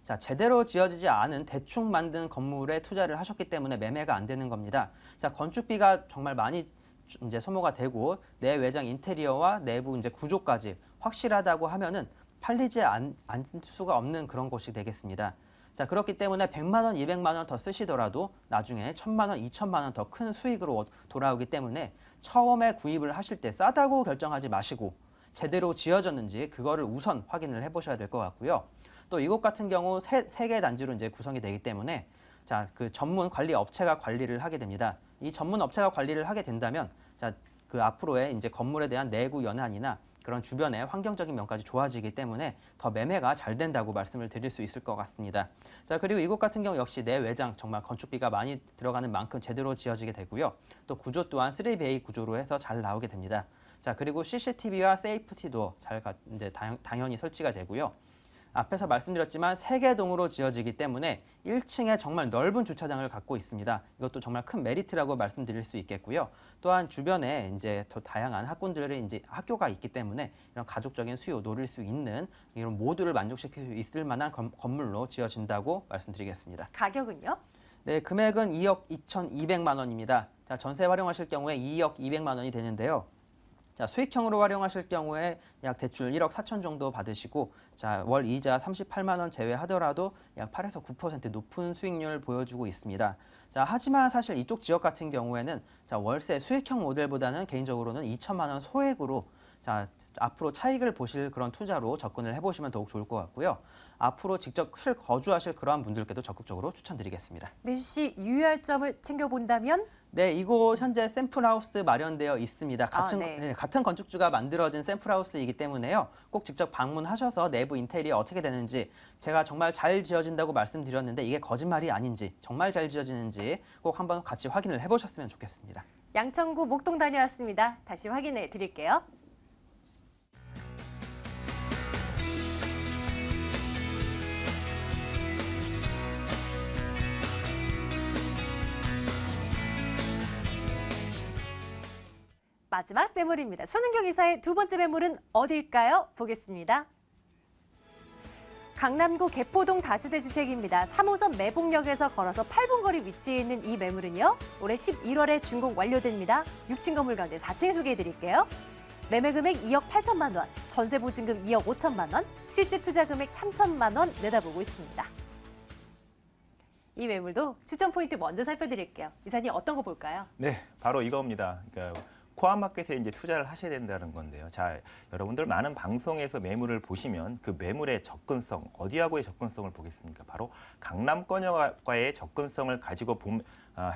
자, 제대로 지어지지 않은 대충 만든 건물에 투자를 하셨기 때문에 매매가 안 되는 겁니다. 자, 건축비가 정말 많이 이제 소모가 되고 내 외장 인테리어와 내부 이제 구조까지 확실하다고 하면은 팔리지 않을 수가 없는 그런 곳이 되겠습니다. 자, 그렇기 때문에 100만 원, 200만 원 더 쓰시더라도 나중에 1000만 원, 2000만 원 더 큰 수익으로 돌아오기 때문에 처음에 구입을 하실 때 싸다고 결정하지 마시고 제대로 지어졌는지 그거를 우선 확인을 해보셔야 될 것 같고요. 또 이곳 같은 경우 세 개 단지로 이제 구성이 되기 때문에 자, 그 전문 관리 업체가 관리를 하게 됩니다. 이 전문 업체가 관리를 하게 된다면 자, 그 앞으로의 이제 건물에 대한 내구 연한이나 그런 주변의 환경적인 면까지 좋아지기 때문에 더 매매가 잘 된다고 말씀을 드릴 수 있을 것 같습니다. 자, 그리고 이곳 같은 경우 역시 내외장 정말 건축비가 많이 들어가는 만큼 제대로 지어지게 되고요. 또 구조 또한 3베이 구조로 해서 잘 나오게 됩니다. 자, 그리고 CCTV와 세이프티 도어 이제 당연히 설치가 되고요. 앞에서 말씀드렸지만 3개 동으로 지어지기 때문에 1층에 정말 넓은 주차장을 갖고 있습니다. 이것도 정말 큰 메리트라고 말씀드릴 수 있겠고요. 또한 주변에 이제 더 다양한 학군들의 이제 학교가 있기 때문에 이런 가족적인 수요, 노릴 수 있는 이런 모두를 만족시킬 수 있을 만한 건물로 지어진다고 말씀드리겠습니다. 가격은요? 네, 금액은 2억 2,200만 원입니다. 자, 전세 활용하실 경우에 2억 200만 원이 되는데요. 자, 수익형으로 활용하실 경우에 약 대출 1억 4천 정도 받으시고, 자, 월 이자 38만 원 제외하더라도 약 8에서 9% 높은 수익률을 보여주고 있습니다. 자, 하지만 사실 이쪽 지역 같은 경우에는 자, 월세 수익형 모델보다는 개인적으로는 2천만 원 소액으로 자, 앞으로 차익을 보실 그런 투자로 접근을 해보시면 더욱 좋을 것 같고요. 앞으로 직접 실거주하실 그러한 분들께도 적극적으로 추천드리겠습니다. 민수 씨 유의할 점을 챙겨본다면? 네, 이곳 현재 샘플하우스 마련되어 있습니다. 네. 같은 건축주가 만들어진 샘플하우스이기 때문에요. 꼭 직접 방문하셔서 내부 인테리어 어떻게 되는지, 제가 정말 잘 지어진다고 말씀드렸는데 이게 거짓말이 아닌지, 정말 잘 지어지는지 꼭 한번 같이 확인을 해보셨으면 좋겠습니다. 양천구 목동 다녀왔습니다. 다시 확인해 드릴게요. 마지막 매물입니다. 손은경 이사의 두 번째 매물은 어딜까요? 보겠습니다. 강남구 개포동 다세대 주택입니다. 3호선 매봉역에서 걸어서 8분 거리 위치해 있는 이 매물은요. 올해 11월에 준공 완료됩니다. 6층 건물 가운데 4층 소개해드릴게요. 매매 금액 2억 8천만 원, 전세 보증금 2억 5천만 원, 실제 투자 금액 3천만 원 내다보고 있습니다. 이 매물도 추천 포인트 먼저 살펴드릴게요. 이사님 어떤 거 볼까요? 네, 바로 이겁니다. 그러니까 코앞마켓에 이제 투자를 하셔야 된다는 건데요. 자, 여러분들 많은 방송에서 매물을 보시면 그 매물의 접근성, 어디하고의 접근성을 보겠습니까? 바로 강남권역과의 접근성을 가지고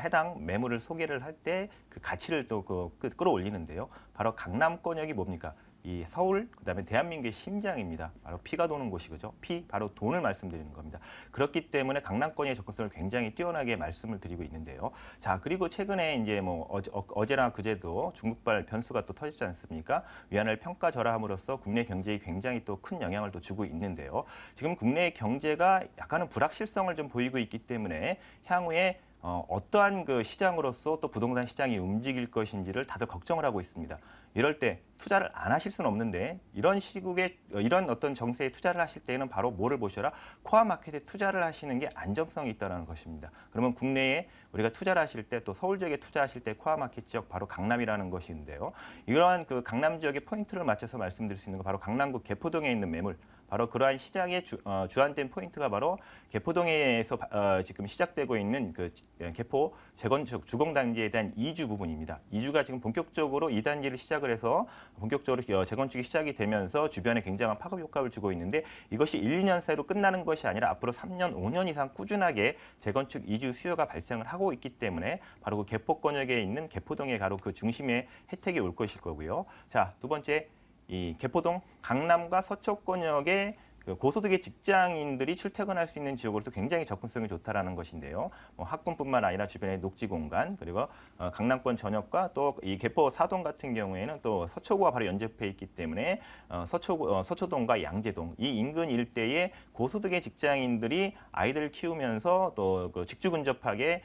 해당 매물을 소개를 할 때 그 가치를 또 끌어올리는데요. 바로 강남권역이 뭡니까? 이 서울, 그다음에 대한민국의 심장입니다. 바로 피가 도는 곳이죠. 피, 바로 돈을 말씀드리는 겁니다. 그렇기 때문에 강남권의 접근성을 굉장히 뛰어나게 말씀을 드리고 있는데요. 자, 그리고 최근에 이제 뭐 어제나 그제도 중국발 변수가 또 터졌지 않습니까? 위안을 평가절하함으로써 국내 경제에 굉장히 또 큰 영향을 또 주고 있는데요. 지금 국내 경제가 약간은 불확실성을 좀 보이고 있기 때문에 향후에 어떠한 그 시장으로서 또 부동산 시장이 움직일 것인지를 다들 걱정을 하고 있습니다. 이럴 때 투자를 안 하실 수는 없는데 이런 시국에 이런 어떤 정세에 투자를 하실 때는 바로 뭐를 보셔라? 코어 마켓에 투자를 하시는 게 안정성이 있다는 것입니다. 그러면 국내에 우리가 투자를 하실 때 또 서울 지역에 투자하실 때 코어 마켓 지역 바로 강남이라는 것인데요. 이러한 그 강남 지역의 포인트를 맞춰서 말씀드릴 수 있는 거 바로 강남구 개포동에 있는 매물. 바로 그러한 시장의 주안된 포인트가 바로 개포동에서 지금 시작되고 있는 그 개포 재건축 주공 단지에 대한 이주 부분입니다. 이주가 지금 본격적으로 2단지를 시작을 해서 본격적으로 재건축이 시작이 되면서 주변에 굉장한 파급 효과를 주고 있는데 이것이 1, 2년 사이로 끝나는 것이 아니라 앞으로 3년, 5년 이상 꾸준하게 재건축 이주 수요가 발생을 하고 있기 때문에 바로 그 개포권역에 있는 개포동에 바로 그 중심에 혜택이 올 것일 거고요. 자, 두 번째. 이 개포동 강남과 서초권역의 그 고소득의 직장인들이 출퇴근할 수 있는 지역으로도 굉장히 접근성이 좋다라는 것인데요. 뭐 학군뿐만 아니라 주변의 녹지 공간 그리고 강남권 전역과 또 이 개포 사동 같은 경우에는 또 서초구와 바로 연접해 있기 때문에 서초동과 양재동 이 인근 일대에 고소득의 직장인들이 아이들을 키우면서 또 그 직주 근접하게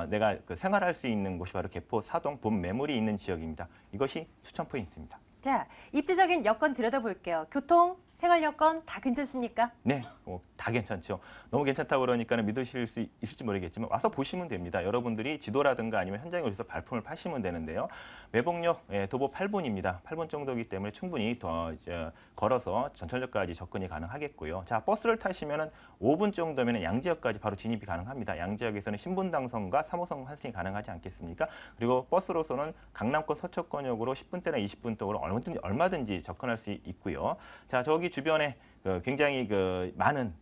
내가 그 생활할 수 있는 곳이 바로 개포 사동 본 매물이 있는 지역입니다. 이것이 추천 포인트입니다. 자, 입주적인 여건 들여다볼게요. 교통, 생활 여건 다 괜찮습니까? 네, 다 괜찮죠. 너무 괜찮다고 그러니까 믿으실 수 있을지 모르겠지만 와서 보시면 됩니다. 여러분들이 지도라든가 아니면 현장에 오셔서 발품을 파시면 되는데요. 매봉역 도보 8분입니다. 8분 정도이기 때문에 충분히 더 이제 걸어서 전철역까지 접근이 가능하겠고요. 자, 버스를 타시면은 5분 정도면 양재역까지 바로 진입이 가능합니다. 양재역에서는 신분당선과 3호선 환승이 가능하지 않겠습니까? 그리고 버스로서는 강남권 서초권역으로 10분대나 20분 동으로 얼마든지 접근할 수 있고요. 자, 저기 주변에 굉장히 많은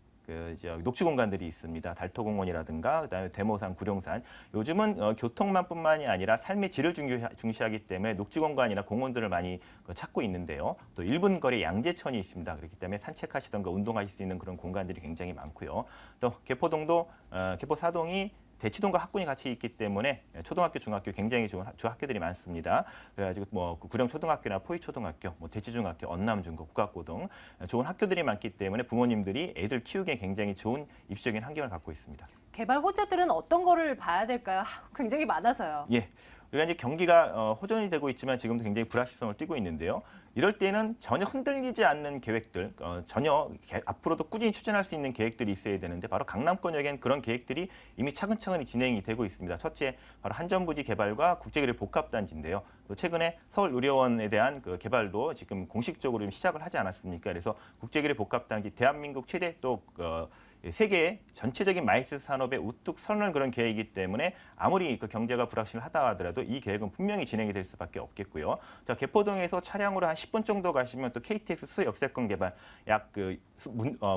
녹지 공간들이 있습니다. 달토공원이라든가 그다음에 대모산, 구룡산. 요즘은 교통만뿐만이 아니라 삶의 질을 중시하기 때문에 녹지 공간이나 공원들을 많이 찾고 있는데요. 또 1분 거리 양재천이 있습니다. 그렇기 때문에 산책하시던가 운동하실 수 있는 그런 공간들이 굉장히 많고요. 또 개포동도 개포 사동이 대치동과 학군이 같이 있기 때문에 초등학교, 중학교 굉장히 좋은 학교들이 많습니다. 그래가지고 뭐 구령초등학교나 포이초등학교, 뭐 대치중학교, 언남중고, 국악고등 좋은 학교들이 많기 때문에 부모님들이 애들 키우기에 굉장히 좋은 입시적인 환경을 갖고 있습니다. 개발 호재들은 어떤 거를 봐야 될까요? 굉장히 많아서요. 예. 우리가 이제 경기가 호전이 되고 있지만 지금도 굉장히 불확실성을 띠고 있는데요. 이럴 때는 전혀 흔들리지 않는 계획들, 전혀 앞으로도 꾸준히 추진할 수 있는 계획들이 있어야 되는데 바로 강남권역엔 그런 계획들이 이미 차근차근히 진행이 되고 있습니다. 첫째, 바로 한전부지 개발과 국제기술 복합단지인데요. 또 최근에 서울의료원에 대한 그 개발도 지금 공식적으로 시작을 하지 않았습니까? 그래서 국제기술 복합단지 대한민국 최대 또 세계의 전체적인 마이스 산업에 우뚝 서는 그런 계획이기 때문에 아무리 그 경제가 불확실하다 하더라도 이 계획은 분명히 진행이 될 수밖에 없겠고요. 자, 개포동에서 차량으로 한 10분 정도 가시면 또 KTX 수서 역세권 개발 약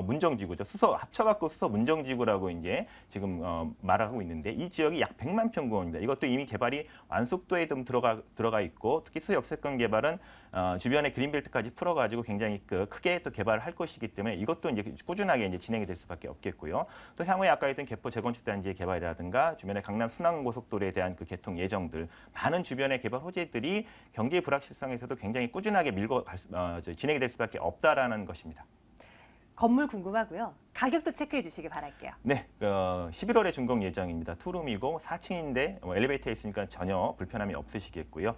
문정지구죠. 수서 합쳐갖고 수서 문정지구라고 이제 지금 말하고 있는데 이 지역이 약 100만 평구입니다. 이것도 이미 개발이 완숙도에 좀 들어가 있고 특히 수서 역세권 개발은 주변의 그린벨트까지 풀어가지고 굉장히 크게 또 개발을 할 것이기 때문에 이것도 이제 꾸준하게 이제 진행이 될 수밖에 없겠고요. 또 향후에 아까 했던 개포 재건축 단지의 개발이라든가 주변의 강남 순환고속도로에 대한 그 개통 예정들 많은 주변의 개발 호재들이 경기 불확실성에서도 굉장히 꾸준하게 진행이 될 수밖에 없다라는 것입니다. 건물 궁금하고요. 가격도 체크해 주시기 바랄게요. 네, 11월에 준공 예정입니다. 투룸이고 4층인데 엘리베이터에 있으니까 전혀 불편함이 없으시겠고요.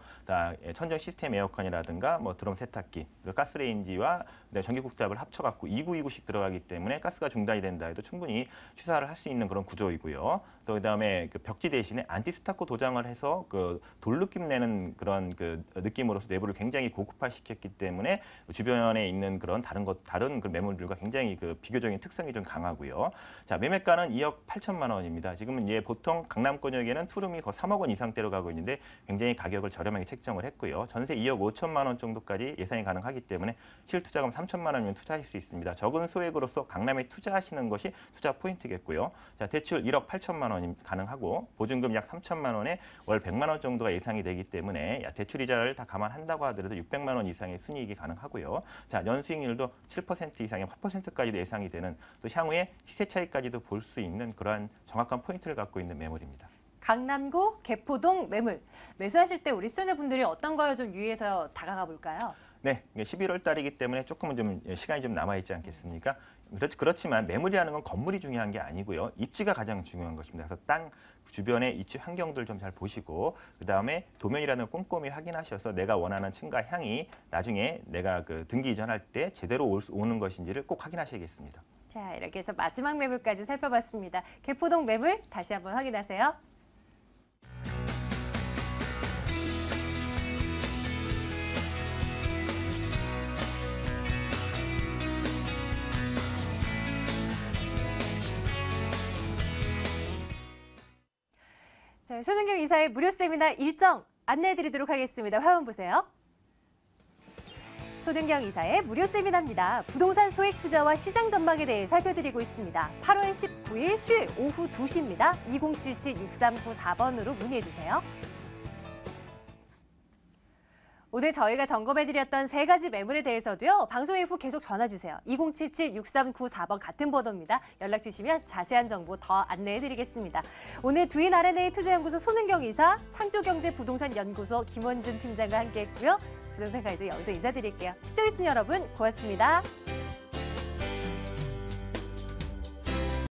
천정 시스템 에어컨이라든가 뭐 드럼 세탁기, 그리고 가스레인지와 전기국탑을 합쳐갖고 2929씩 들어가기 때문에 가스가 중단이 된다 해도 충분히 취사를 할 수 있는 그런 구조이고요. 또 그다음에 그 벽지 대신에 안티스타코 도장을 해서 그 돌 느낌 내는 그런 그 느낌으로서 내부를 굉장히 고급화시켰기 때문에 주변에 있는 그런 다른 그 매물들과 굉장히 그 비교적인 특성이 좀 강하고요. 자, 매매가는 2억 8천만 원입니다. 지금은 보통 강남권역에는 투룸이 거의 3억 원 이상대로 가고 있는데 굉장히 가격을 저렴하게 책정을 했고요. 전세 2억 5천만 원 정도까지 예상이 가능하기 때문에 실투자금 3천만 원이면 투자할 수 있습니다. 적은 소액으로서 강남에 투자하시는 것이 투자 포인트겠고요. 자, 대출 1억 8천만 원이 가능하고 보증금 약 3천만 원에 월 100만 원 정도가 예상이 되기 때문에 대출 이자를 다 감안한다고 하더라도 600만 원 이상의 순이익이 가능하고요. 자, 연수익률도 7% 이상의 8%까지도 예상이 되는 또 향후에 시세 차이까지도 볼 수 있는 그러한 정확한 포인트를 갖고 있는 매물입니다. 강남구 개포동 매물. 매수하실 때 우리 시청자분들이 어떤 거에 좀 유의해서 다가가 볼까요? 네, 11월 달이기 때문에 조금은 좀 시간이 좀 남아있지 않겠습니까? 그렇지만 매물이라는 건 건물이 중요한 게 아니고요. 입지가 가장 중요한 것입니다. 그래서 땅 주변의 입지 환경들 좀 잘 보시고 그다음에 도면이라는 걸 꼼꼼히 확인하셔서 내가 원하는 층과 향이 나중에 내가 그 등기 이전할 때 제대로 오는 것인지를 꼭 확인하셔야겠습니다. 자, 이렇게 해서 마지막 매물까지 살펴봤습니다. 개포동 매물 다시 한번 확인하세요. 자, 손은경 이사의 무료 세미나 일정 안내해드리도록 하겠습니다. 화면 보세요. 손은경 이사의 무료 세미나입니다. 부동산 소액 투자와 시장 전망에 대해 살펴드리고 있습니다. 8월 19일 수요일 오후 2시입니다. 2077-6394번으로 문의해주세요. 오늘 저희가 점검해드렸던 세 가지 매물에 대해서도요. 방송 이후 계속 전화주세요. 2077-6394번 같은 번호입니다. 연락 주시면 자세한 정보 더 안내해드리겠습니다. 오늘 두인 R&A 투자연구소 손은경 이사, 창조경제부동산연구소 김원준 팀장과 함께했고요. 부동산 가이드 여기서 인사드릴게요. 시청해주신 여러분 고맙습니다.